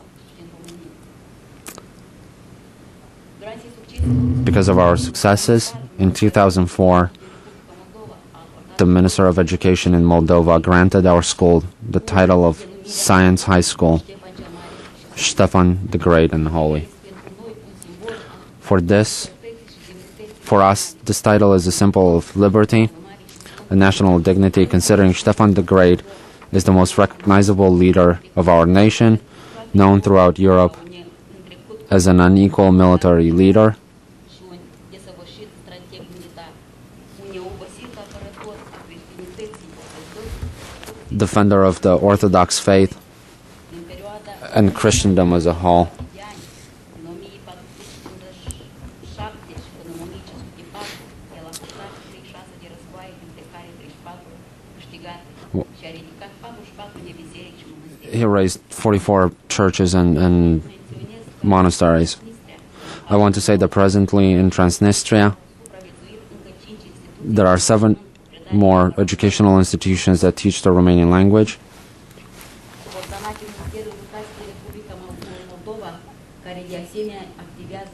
Because of our successes, in 2004, the Minister of Education in Moldova granted our school the title of Science High School, Stefan the Great and Holy. For us, this title is a symbol of liberty and national dignity, considering Stefan the Great is the most recognizable leader of our nation, known throughout Europe as an unequal military leader, defender of the Orthodox faith and Christendom as a whole. He raised 44 churches and monasteries. I want to say that presently in Transnistria, there are 7 more educational institutions that teach the Romanian language.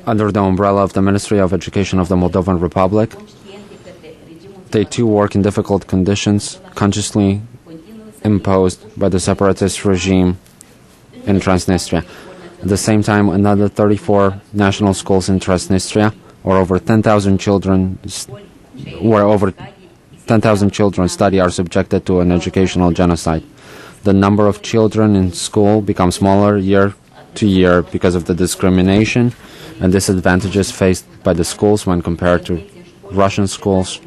Under the umbrella of the Ministry of Education of the Moldovan Republic, they too work in difficult conditions, consciously imposed by the separatist regime in Transnistria. At the same time, another 34 national schools in Transnistria, where over 10,000 children study, are subjected to an educational genocide. The number of children in school becomes smaller year to year because of the discrimination and disadvantages faced by the schools when compared to Russian schools,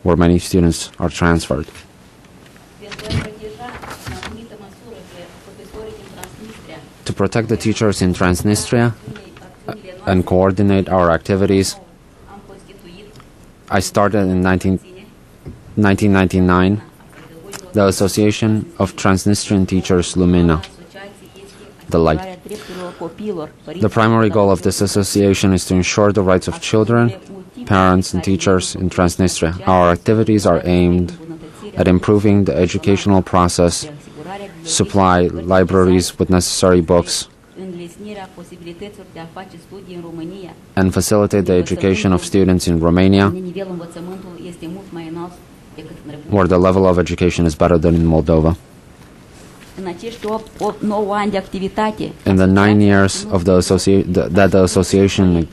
where many students are transferred. To protect the teachers in Transnistria and coordinate our activities, I started in 1999 the Association of Transnistrian Teachers Lumina, the light. The primary goal of this association is to ensure the rights of children, parents and teachers in Transnistria. Our activities are aimed at improving the educational process, supply libraries with necessary books, înlesnirea posibilităților de a face studii în România, and facilitate the education of students in Romania, unde nivelul învățământului este mult mai înalt decât în Republica. where the level of education is better than in Moldova. În acești 9 ani de activitate, In the 9 years of that the association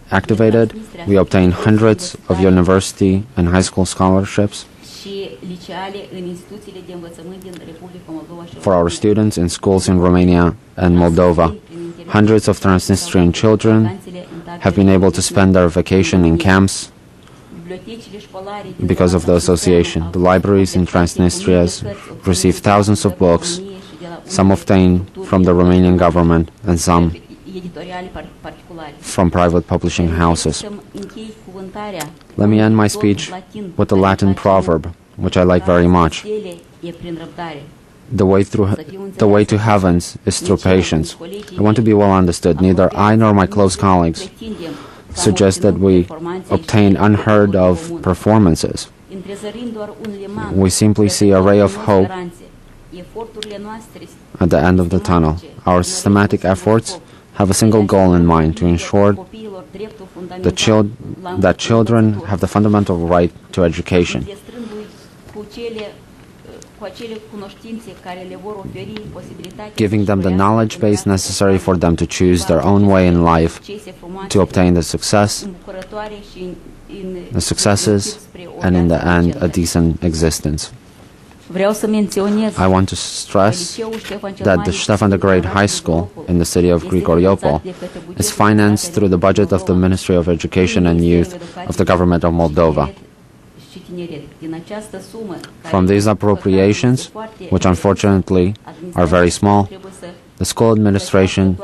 activated, we obtained hundreds of university and high school scholarships și liceale în instituțiile de învățământ din Republica Moldova și for our students in schools in Romania and Moldova. Hundreds of Transnistrian children have been able to spend their vacation in camps because of the association. The libraries in Transnistria receive thousands of books, some obtained from the Romanian government and some from private publishing houses. Let me end my speech with a Latin proverb, which I like very much. The way to heavens is through patience. I want to be well understood. Neither I nor my close colleagues suggest that we obtain unheard of performances. We simply see a ray of hope at the end of the tunnel. Our systematic efforts have a single goal in mind: to ensure that children have the fundamental right to education. Giving them the knowledge base necessary for them to choose their own way in life, to obtain the successes, and in the end, a decent existence. I want to stress that the Ștefan the Great High School in the city of Grigoriopol is financed through the budget of the Ministry of Education and Youth of the government of Moldova. From these appropriations, which unfortunately are very small, the school administration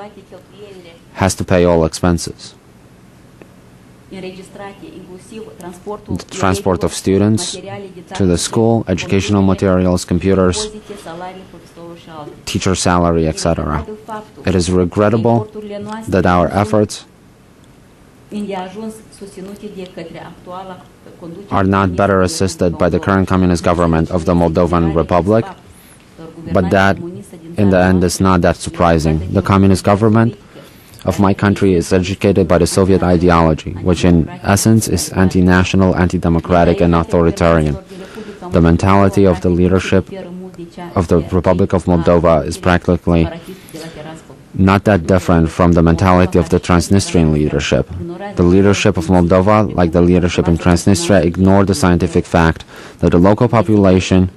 has to pay all expenses. The transport of students to the school, educational materials, computers, teacher salary, etc. It is regrettable that our efforts are not better assisted by the current communist government of the Moldovan Republic, but that in the end is not that surprising. The communist government of my country is educated by the Soviet ideology, which in essence is anti-national, anti-democratic and authoritarian. The mentality of the leadership of the Republic of Moldova is practically not that different from the mentality of the Transnistrian leadership. The leadership of Moldova, like the leadership in Transnistria, ignored the scientific fact that the local population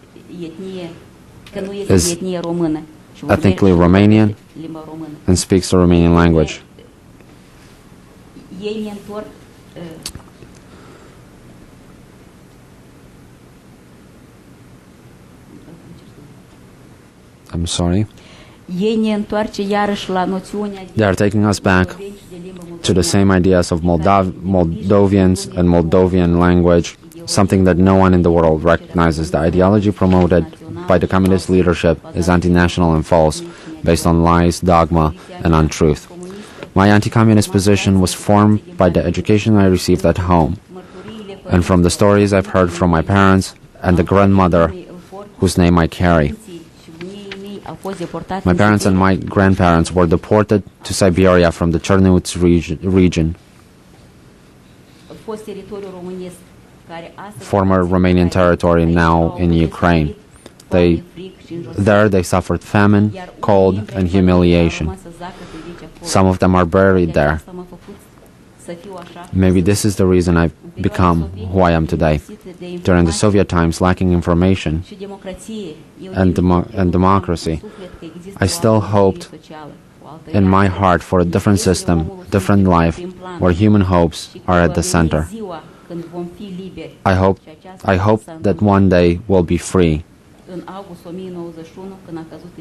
is ethnically Romanian and speaks the Romanian language. I'm sorry. They are taking us back to the same ideas of Moldovians and Moldovan language, something that no one in the world recognizes. The ideology promoted by the communist leadership is anti-national and false, based on lies, dogma, and untruth. My anti-communist position was formed by the education I received at home, and from the stories I've heard from my parents and the grandmother whose name I carry. My parents and my grandparents were deported to Siberia from the Chernivtsi region, former Romanian territory now in Ukraine. There they suffered famine, cold, and humiliation. Some of them are buried there. Maybe this is the reason I've become who I am today. During the Soviet times, lacking information and democracy, I still hoped in my heart for a different system, different life, where human hopes are at the center. I hope that one day we'll be free.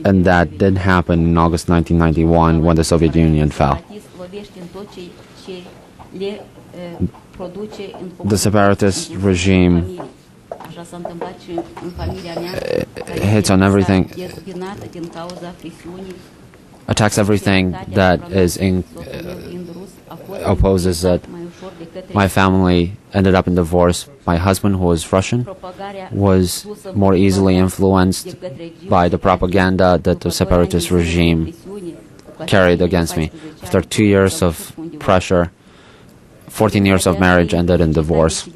And that did happen in August 1991 when the Soviet Union fell. The separatist regime hits on everything, attacks everything that is opposes it. My family ended up in divorce. My husband, who was Russian, was more easily influenced by the propaganda that the separatist regime carried against me. After 2 years of pressure, 14 years of marriage ended in divorce.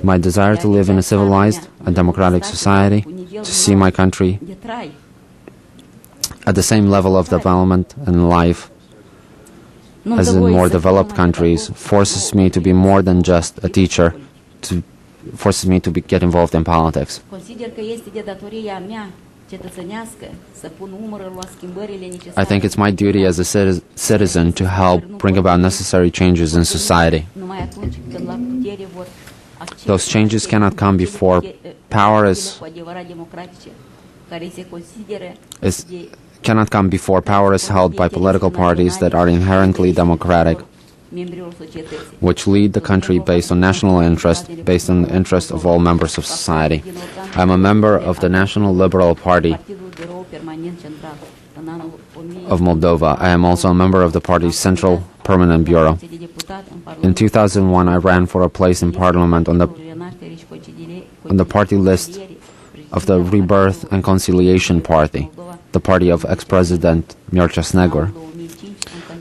My desire to live in a civilized and democratic society, to see my country at the same level of development and life as in more developed countries, forces me to be more than just a teacher, forces me to get involved in politics. I think it's my duty as a citizen to help bring about necessary changes in society. Those changes cannot come before power is held by political parties that are inherently democratic, which lead the country based on national interest, based on the interest of all members of society. I am a member of the National Liberal Party of Moldova. I am also a member of the party's Central Permanent Bureau. In 2001, I ran for a place in parliament on the party list of the Rebirth and Conciliation Party, the party of ex-president Mircea Snegur.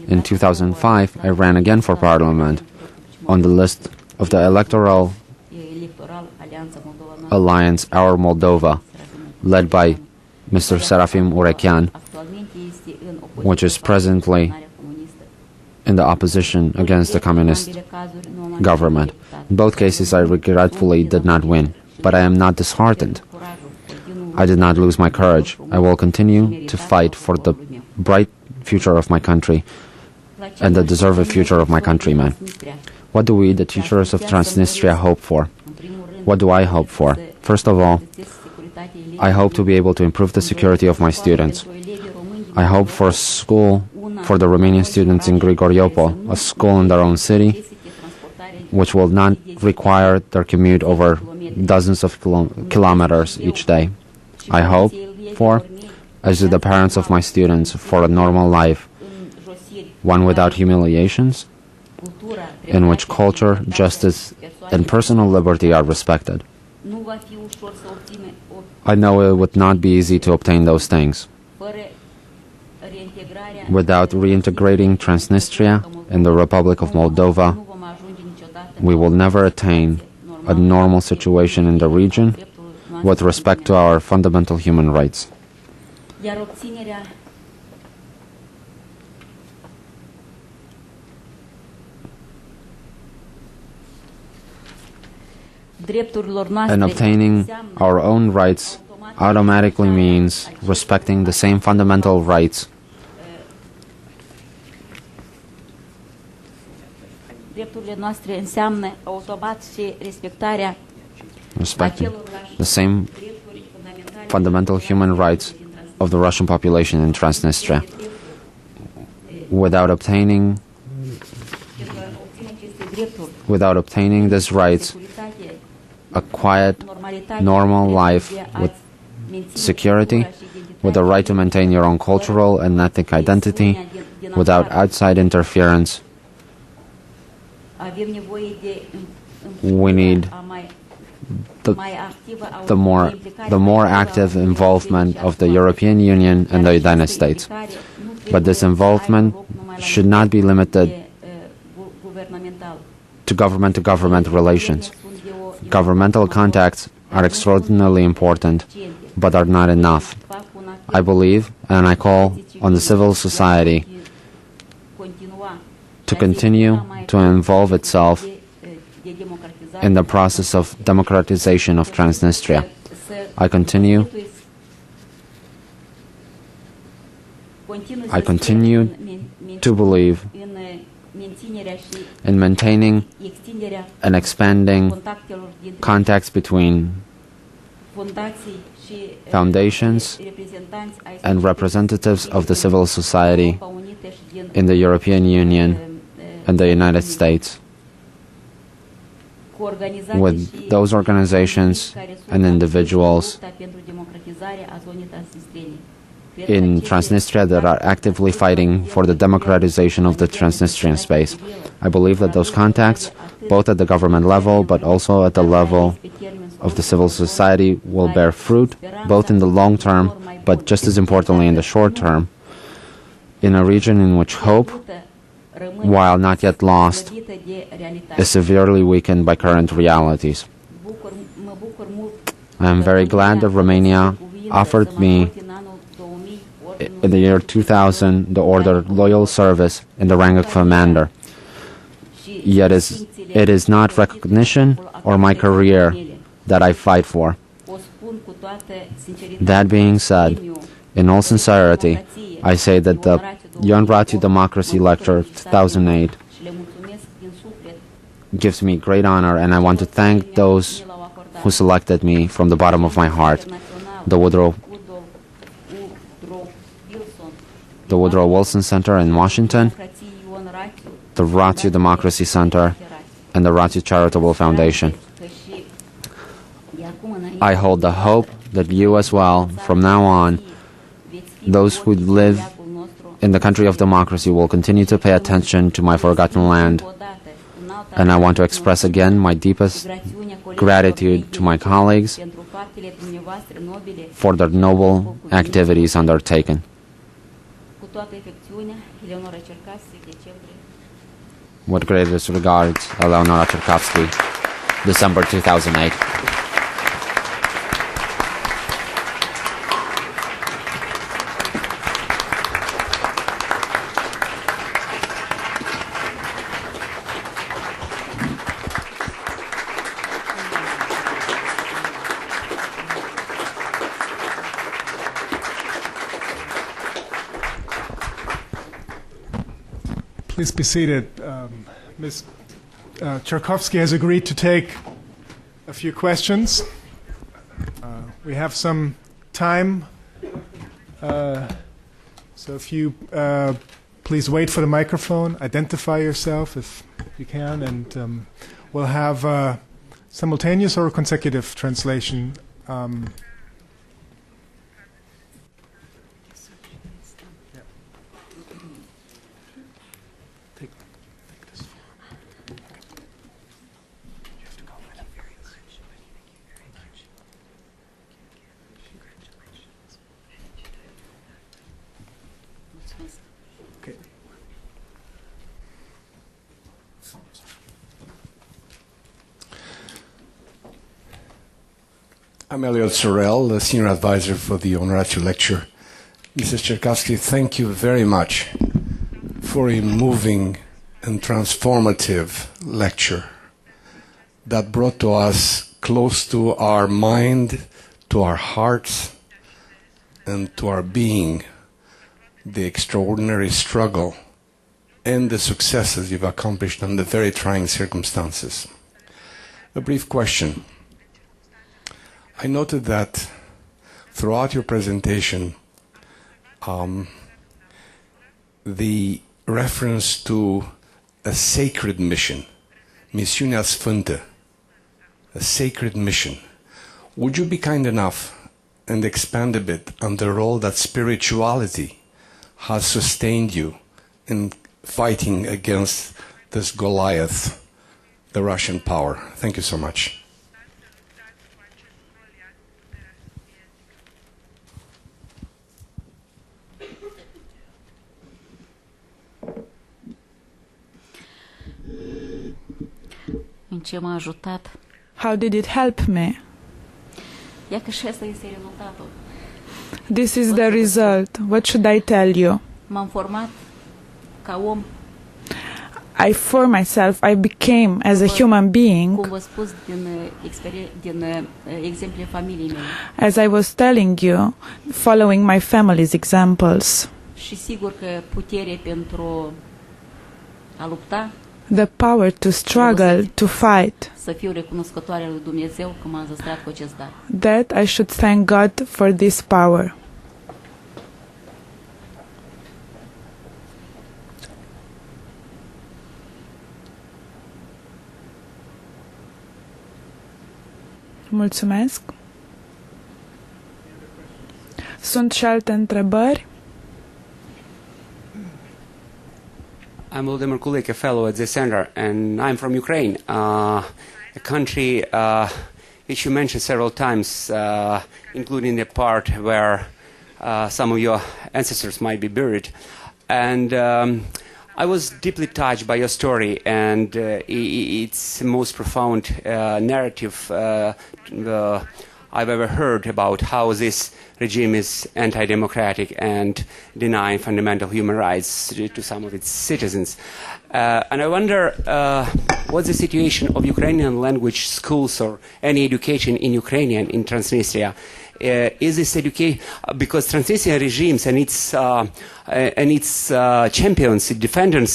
In 2005, I ran again for parliament on the list of the electoral alliance Our Moldova, led by Mr. Serafim Urechean, which is presently in the opposition against the communist government. In both cases, I regretfully did not win, but I am not disheartened. I did not lose my courage. I will continue to fight for the bright future of my country and the deserved future of my countrymen. What do we, the teachers of Transnistria, hope for? What do I hope for? First of all, I hope to be able to improve the security of my students. I hope for a school for the Romanian students in Grigoriopol, a school in their own city, which will not require their commute over dozens of kilometers each day. I hope for, as do the parents of my students, for a normal life, one without humiliations, in which culture, justice, and personal liberty are respected. I know it would not be easy to obtain those things. Without reintegrating Transnistria in the Republic of Moldova, we will never attain a normal situation in the region with respect to our fundamental human rights. And obtaining our own rights automatically means respecting the same fundamental rights. Respecting the same fundamental human rights of the Russian population in Transnistria. Without obtaining these rights, a quiet, normal life with security, with the right to maintain your own cultural and ethnic identity, without outside interference, we need the more active involvement of the European Union and the United States. But this involvement should not be limited to government relations. Governmental contacts are extraordinarily important, but are not enough. I believe, and I call on the civil society to continue to involve itself in the process of democratization of Transnistria. I continue to believe in maintaining and expanding contacts between foundations and representatives of the civil society in the European Union and the United States, with those organizations and individuals in Transnistria that are actively fighting for the democratization of the Transnistrian space. I believe that those contacts, both at the government level but also at the level of the civil society, will bear fruit, both in the long term but just as importantly in the short term, in a region in which hope, while not yet lost, is severely weakened by current realities. I am very glad that Romania offered me in the year 2000 the order Loyal Service in the rank of commander. Yet it is not recognition or my career that I fight for. That being said, in all sincerity, I say that the Ion Ratiu Democracy Lecture 2008 gives me great honor, and I want to thank those who selected me from the bottom of my heart. The Woodrow Wilson Center in Washington, the Ratiu Democracy Center, and the Ratiu Charitable Foundation. I hold the hope that you as well, from now on, those who live in the country of democracy will continue to pay attention to my forgotten land. And I want to express again my deepest gratitude to my colleagues for their noble activities undertaken. With greatest regards, Eleonora Cherkavsky, December 2008. Please be seated. Ms. Cherkavsky has agreed to take a few questions. We have some time, so if you please wait for the microphone, identify yourself if you can, and we'll have simultaneous or consecutive translation. I'm Elliot Sorrell, the Senior Advisor for the Ion Ratiu Lecture. Mrs. Cherkavsky, thank you very much for a moving and transformative lecture that brought to us close to our mind, to our hearts, and to our being the extraordinary struggle and the successes you've accomplished under very trying circumstances. A brief question. I noted that throughout your presentation, the reference to a sacred mission, Misiunea Sfântă, a sacred mission. Would you be kind enough and expand a bit on the role that spirituality has sustained you in fighting against this Goliath, the Russian power? Thank you so much. În ce m-a ajutat? How did it help me? Ia că și ăsta este rezultatul. This is the result. What should I tell you? M-am format ca om. I for myself, I became as a human being, Cum vă spus din exemple familiei mele. as I was telling you, following my family's examples. Și sigur că putere pentru a lupta, The power to struggle, to fight, să fiu recunoscătoare lui Dumnezeu că m-a înzestrat cu acest dar. that I should thank God for this power. Mulțumesc. Sunt și alte întrebări? I'm Volodymyr Kulik, a fellow at the center, and I'm from Ukraine, a country which you mentioned several times, including the part where some of your ancestors might be buried. And I was deeply touched by your story and its most profound narrative I've ever heard about how this regime is anti-democratic and denying fundamental human rights to some of its citizens. And I wonder what's the situation of Ukrainian language schools or any education in Ukrainian in Transnistria? Is this education because Transnistrian regimes and its champions, defenders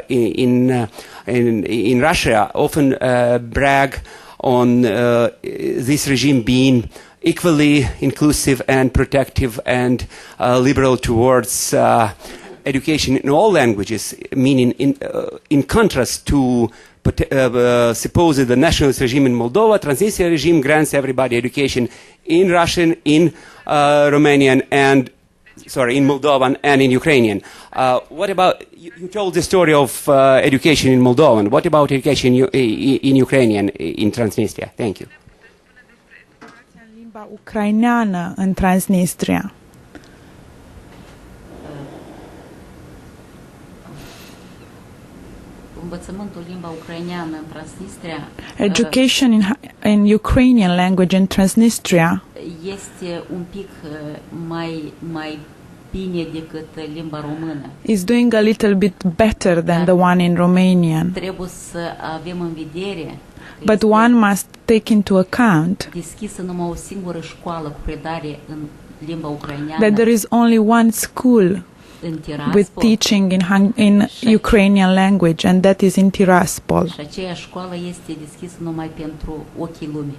in Russia often brag on this regime being equally inclusive and protective and liberal towards education in all languages, meaning in contrast to supposedly the nationalist regime in Moldova, Transnistria regime grants everybody education in Russian, in Romanian, and in Moldovan and in Ukrainian. What about, you told the story of education in Moldovan. What about education in Ukrainian in Transnistria? Thank you. Limba ucraineană în Transnistria. Învățământul limba ucraineană în Transnistria. Education in Ukrainian language in Transnistria este un pic mai bine decât limba română. is doing a little bit better than the one in Romanian. Trebuie să avem în vedere But one must take into account deschisă numai o singură școală cu predare în limba ucraineană. that there is only one school în Tiraspol, with teaching in Ukrainian language, and that is in Tiraspol. Și aceea școală este deschisă numai pentru ochii lumii.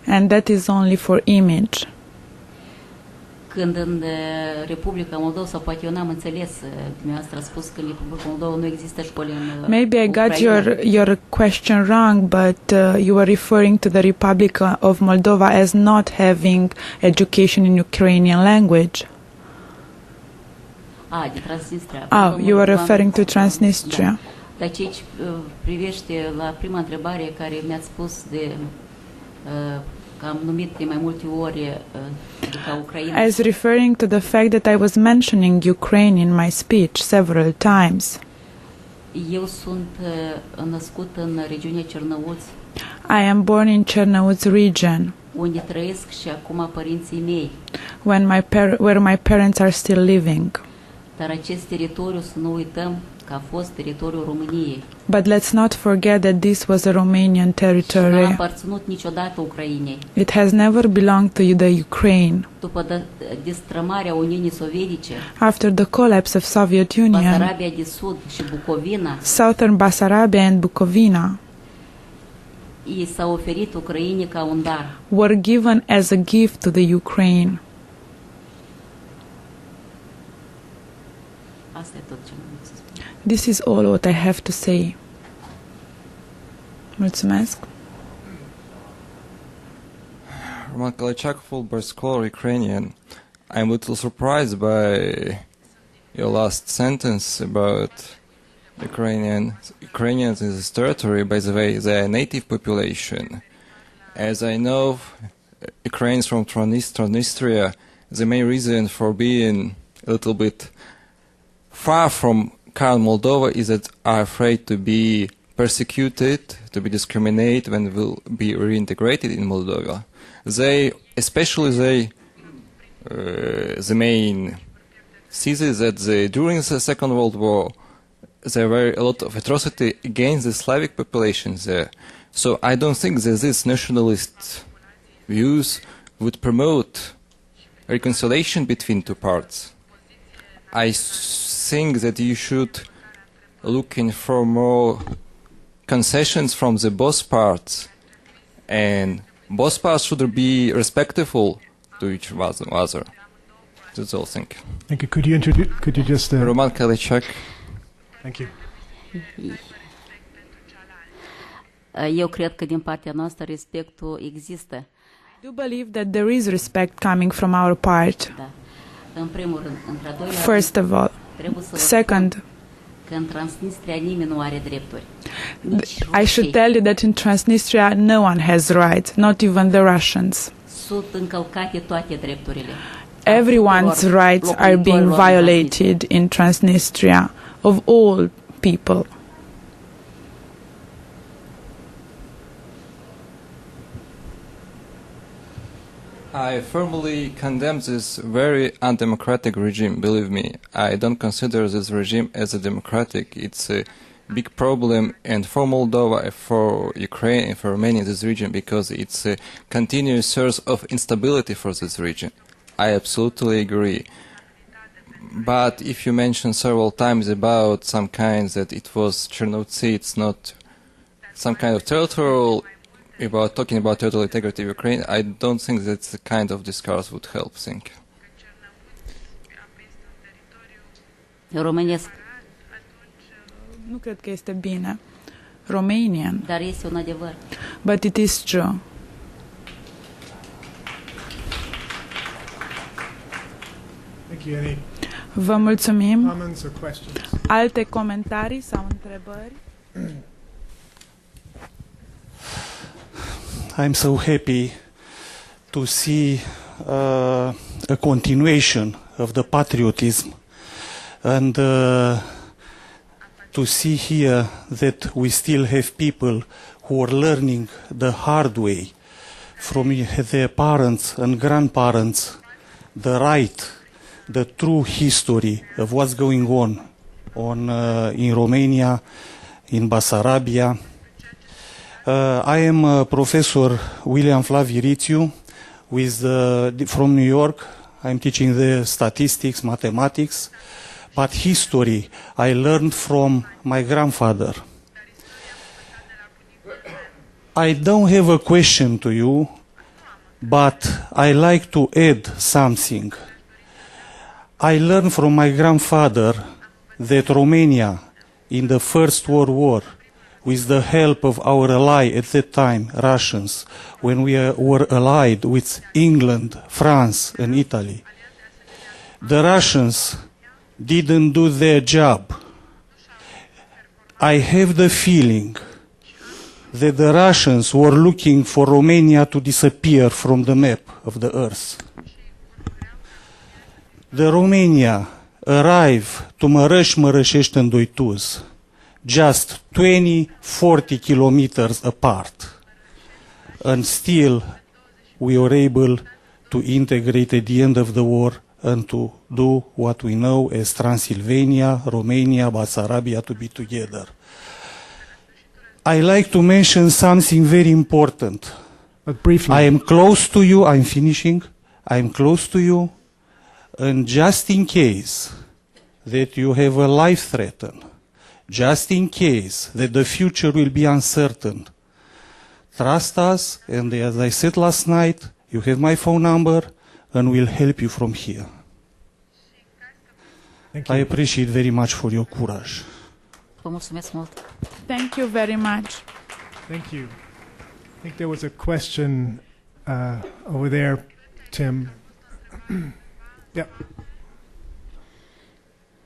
And that is only for image. Când în Republica Moldova, sau poate eu n-am înțeles, dumneavoastră a spus că în Republica Moldova nu există școli în Maybe I got Ucraina. your question wrong, but you were referring to the Republic of Moldova as not having education in Ukrainian language. De Transnistria. You were referring to Transnistria. Da. Dar ce privește la prima întrebare care mi-ați spus de că am numit de mai multe ori ca Ucraina. As referring to the fact that I was mentioning Ukraine in my speech several times. Eu sunt născut în regiunea Cernăuți. I am born in Cernăuți region, unde trăiesc și acum părinții mei. Where my parents are still living. Dar acest teritoriu, să nu uităm, că a fost teritoriul României. But let's not forget that this was a Romanian territory. Și n-a aparținut niciodată Ucrainei. It has never belonged to the Ukraine. După destrămarea Uniunii Sovietice, after the collapse of Soviet Union, Basarabia de Sud și Bucovina, Southern Basarabia and Bucovina, i s-a oferit Ucrainei ca un dar. Were given as a gift to the Ukraine. Asta e tot ce am să spun. This is all what I have to say. Mulțumesc. Roman Kalachak, Fulbright Scholar, Ukrainian. I'm a little surprised by your last sentence about Ukrainians in this territory. By the way, they are native population. As I know, Ukrainians from Transnistria, the main reason for being a little bit far from current Moldova is that are afraid to be persecuted, to be discriminated when will be reintegrated in Moldova. They, especially the main thesis that during the Second World War there were a lot of atrocity against the Slavic populations there. So I don't think that these nationalist views would promote reconciliation between two parts. I think that you should look in for more concessions from the both parts, and both parts should be respectful to each other. That's all. Thank you. Thank you. Could you just Roman Kalachak. Thank you. Eu cred că din partea noastră respectul există. I do believe that there is respect coming from our part. Da. În primul rând, într-a doilea First of all. Second, că în Transnistria nimeni nu are drepturi. I should tell you that in Transnistria no one has rights, not even the Russians. Sunt încălcate toate drepturile. Everyone's rights are being violated in Transnistria, of all people. I firmly condemn this very undemocratic regime, believe me. I don't consider this regime as a democratic. It's a big problem, and for Moldova, for Ukraine, and for Romania in this region, because it's a continuous source of instability for this region. I absolutely agree. But if you mentioned several times about some kinds that it was Chernivtsi, it's not some kind of territorial, about talking about territorial integrity of Ukraine, I don't think that the kind of discourse would help. Thank you. Românesc. Nu cred că este bine. Romanian. Dar este un adevăr. But it is true. Thank you. Any Vă mulțumim. comments or questions? Alte comentarii sau întrebări? I'm so happy to see a continuation of the patriotism and to see here that we still have people who are learning the hard way from their parents and grandparents the true history of what's going on in Romania, in Basarabia. I am Professor William Flavi Rițiu from New York. I'm teaching the statistics, mathematics, but history I learned from my grandfather. I don't have a question to you, but I like to add something. I learned from my grandfather that Romania, in the First World War, with the help of our ally at that time, Russians, when we were allied with England, France, and Italy, the Russians didn't do their job. I have the feeling that the Russians were looking for Romania to disappear from the map of the earth. The Romania arrived to Mărăș-Mărășești and Doituz, just 20-40 kilometers apart, and still we were able to integrate at the end of the war and to do what we know as Transylvania, Romania, Basarabia to be together. I like to mention something very important. But briefly. I am close to you, I'm finishing, I am close to you, and just in case that you have a life threat, just in case that the future will be uncertain, trust us, and as I said last night, you have my phone number, and we'll help you from here. Thank you. I appreciate very much for your courage. Vă mulțumesc mult. Thank you very much. Thank you. I think there was a question over there, Tim. Yep.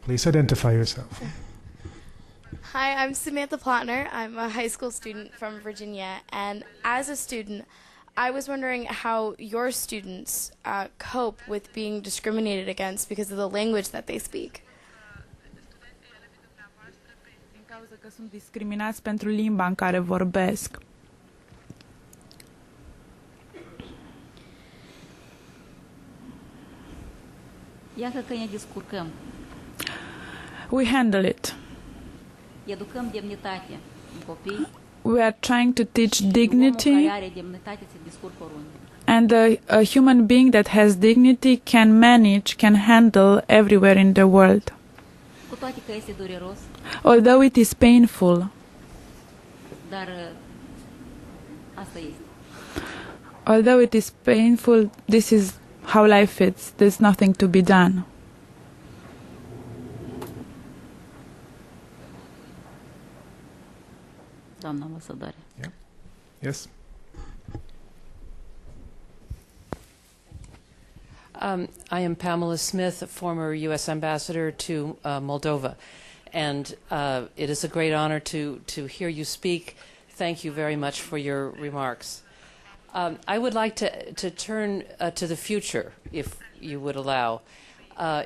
Please identify yourself. Hi, I'm Samantha Plotner. I'm a high school student from Virginia, and as a student, I was wondering how your students cope with being discriminated against because of the language that they speak. Din cauza că sunt discriminați pentru limba în care vorbesc. Iată că ne descurcăm. We handle it. Educăm demnitate în copii. We are trying to teach Omul dignity, care are demnitate se descurcă oriunde. and a human being that has dignity can manage, can handle everywhere in the world. Cu toate că este dureros, Although it is painful, dar asta este. although it is painful, this is how life is. There's nothing to be done. Doamna ambasadoare. Yes. I am Pamela Smith, a former U.S. ambassador to Moldova, and it is a great honor to hear you speak. Thank you very much for your remarks. I would like to turn to the future, if you would allow.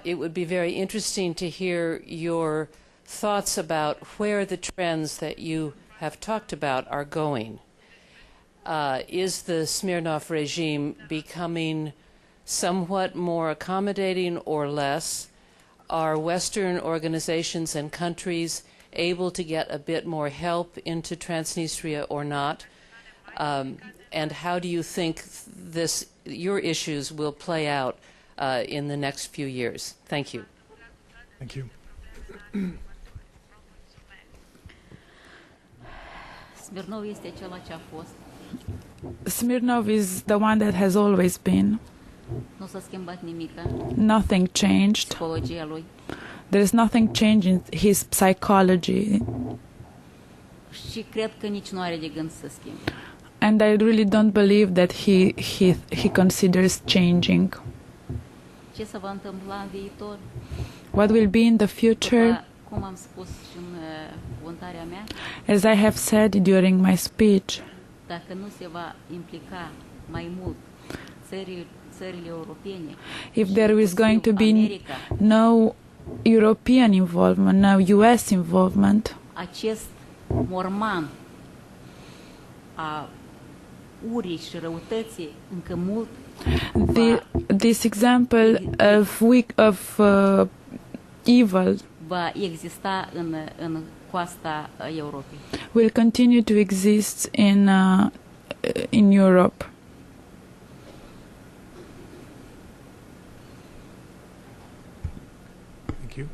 It would be very interesting to hear your thoughts about where the trends that you have talked about are going. Is the Smirnov regime becoming somewhat more accommodating or less? Are Western organizations and countries able to get a bit more help into Transnistria or not? And how do you think your issues will play out in the next few years? Thank you. Thank you. Smirnov este acela ce a fost. Smirnov is the one that has always been. Nu s-a schimbat nimica. Nothing changed. Psihologia lui. There is nothing changed in his psychology. Și cred că nici nu are de gând să schimbe. And I really don't believe that he considers changing. Ce se va întâmpla în viitor? What will be in the future? Cum am spus și în cuvântarea mea, as I have said during my speech, dacă nu se va implica mai mult țările europene, if there is going to be no European involvement, no US involvement, acest morman a urii și răutății încă mult this example of evil va exista în coasta Europei. Will continue to exist in Europe. Thank you.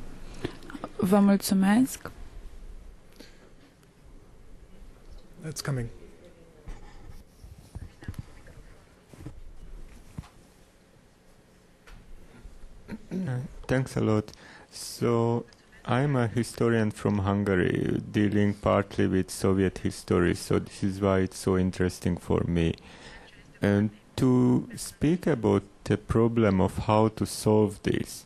Vă mulțumesc. That's coming. Thanks a lot. So, I'm a historian from Hungary, dealing partly with Soviet history, so this is why it's so interesting for me. And to speak about the problem of how to solve this,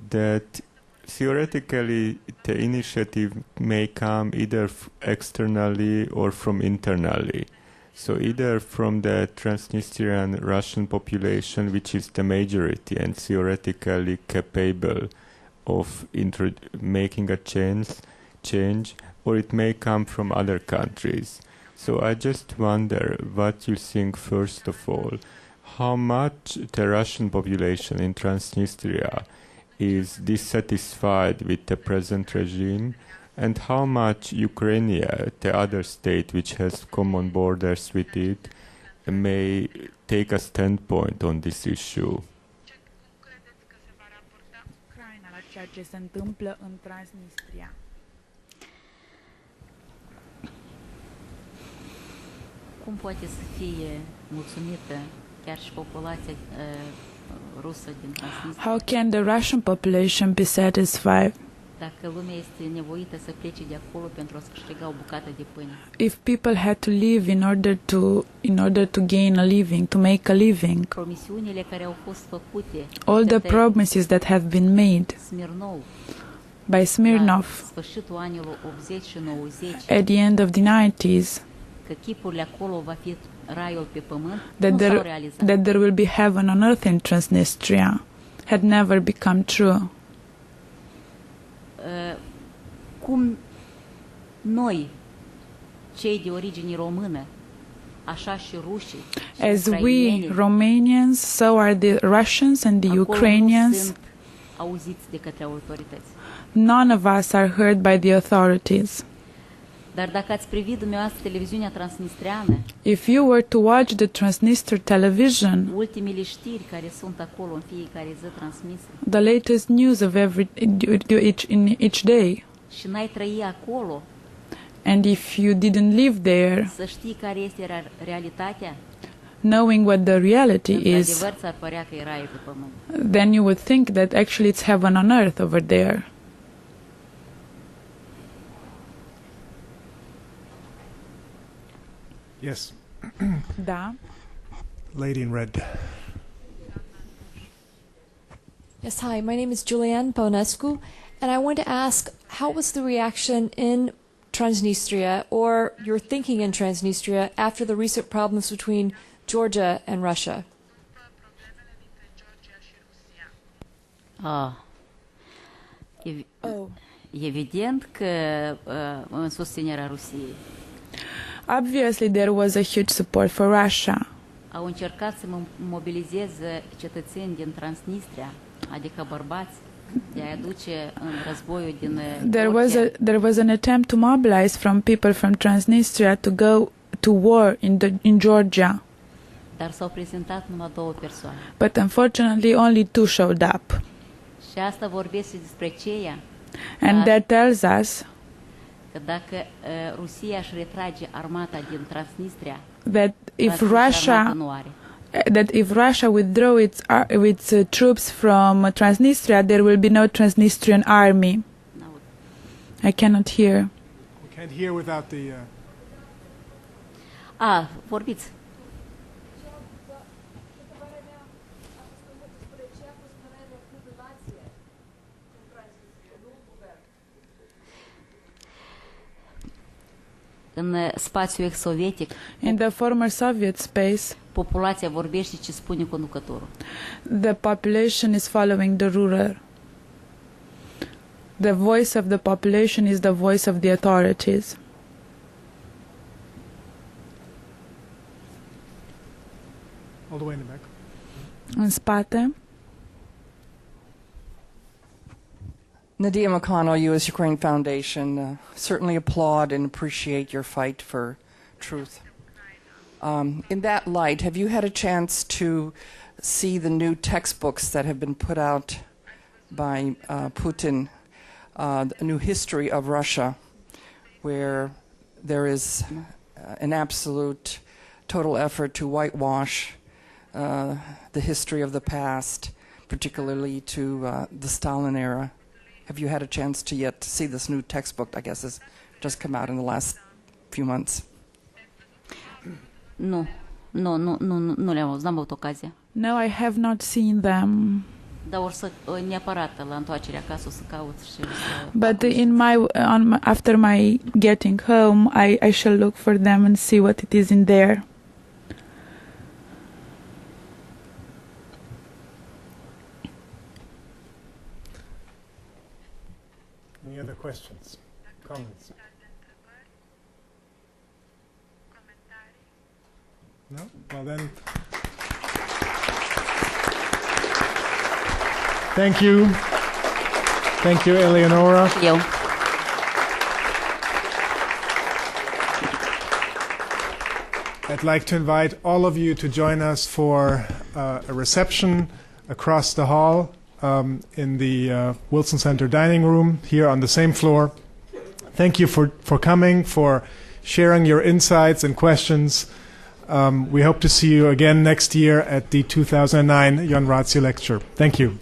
that theoretically the initiative may come either externally or from internally. So either from the Transnistrian Russian population, which is the majority and theoretically capable of making a change, or it may come from other countries. So I just wonder what you think, first of all, how much the Russian population in Transnistria is dissatisfied with the present regime, and how much Ukraine, the other state which has common borders with it, may take a standpoint on this issue. Ceea ce se întâmplă în Transnistria. Cum poate să fie mulțumită chiar și populația rusă din Transnistria? How can the Russian population be satisfied? Dacă lumea este nevoită să plece de acolo pentru a câștiga o bucată de pâine. If people had to leave in order to gain a living, to make a living. Promisiunile care au fost făcute. All the promises that have been made by Smirnov sfârșitul anilor 80 și 90. At the end of the 90s. Că chipurile acolo va fi raiul pe pământ. That there will be heaven on earth in Transnistria had never become true. Cum noi, cei de origine română, așa și rușii, as we Romanians, so are the Russians and the Ukrainians. Nu sunt auziți de către autorități. None of us are heard by the authorities. Dar dacă ați privit dumneavoastră televiziunea transnistreană, if you were to watch the Transnistria television, ultimele știri care sunt acolo în fiecare zi transmise, the latest news of each day, și n-ai trăi acolo, and if you didn't live there, să știi care este realitatea, knowing what the reality is, într-adevăr ți-ar părea că e raiul pe pământ. Then you would think that actually it's heaven on earth over there. Yes. Da. Lady in red. Yes, hi. My name is Julianne Paunescu, and I want to ask, how was the reaction in Transnistria, or your thinking in Transnistria, after the recent problems between Georgia and Russia? Evident că în susținerea Rusiei. Obviously, there was a huge support for Russia. Au încercat să mobilizeze cetățeni din Transnistria, adică bărbați, de a aduce în războiul din There was an attempt to mobilize from people from Transnistria to go to war in Georgia. Dar s-au prezentat numai 2 persoane. But unfortunately, only 2 showed up. Și asta vorbește despre ceea. And that tells us că dacă Rusia își retrage armata din Transnistria, that if Russia withdraw its troops from Transnistria, there will be no Transnistrian army. No. I cannot hear. We can't hear without the. Vorbiți. În spațiul ex-sovietic, in the former Soviet space, populația vorbește ce spune conducătorul. The population is following the ruler. The voice of the population is the voice of the authorities. All the way in the back. În spate. Nadia Makano, U.S. Ukraine Foundation, certainly applaud and appreciate your fight for truth. In that light, have you had a chance to see the new textbooks that have been put out by Putin, a new history of Russia, where there is an absolute total effort to whitewash the history of the past, particularly to the Stalin era? Have you had a chance to yet see this new textbook, I guess, has just come out in the last few months? Nu le-am văzut, n-am avut ocazia. No, I have not seen them. Dar or să neapărat la întoarcerea acasă o să caut și But after my getting home, I shall look for them and see what it is in there. Any other questions, comments? No? Well then, thank you. Thank you, Eleonora. Eu. I'd like to invite all of you to join us for a reception across the hall in the Wilson Center dining room here on the same floor. Thank you for coming, for sharing your insights and questions. We hope to see you again next year at the 2009 Jan Ratziu Lecture. Thank you.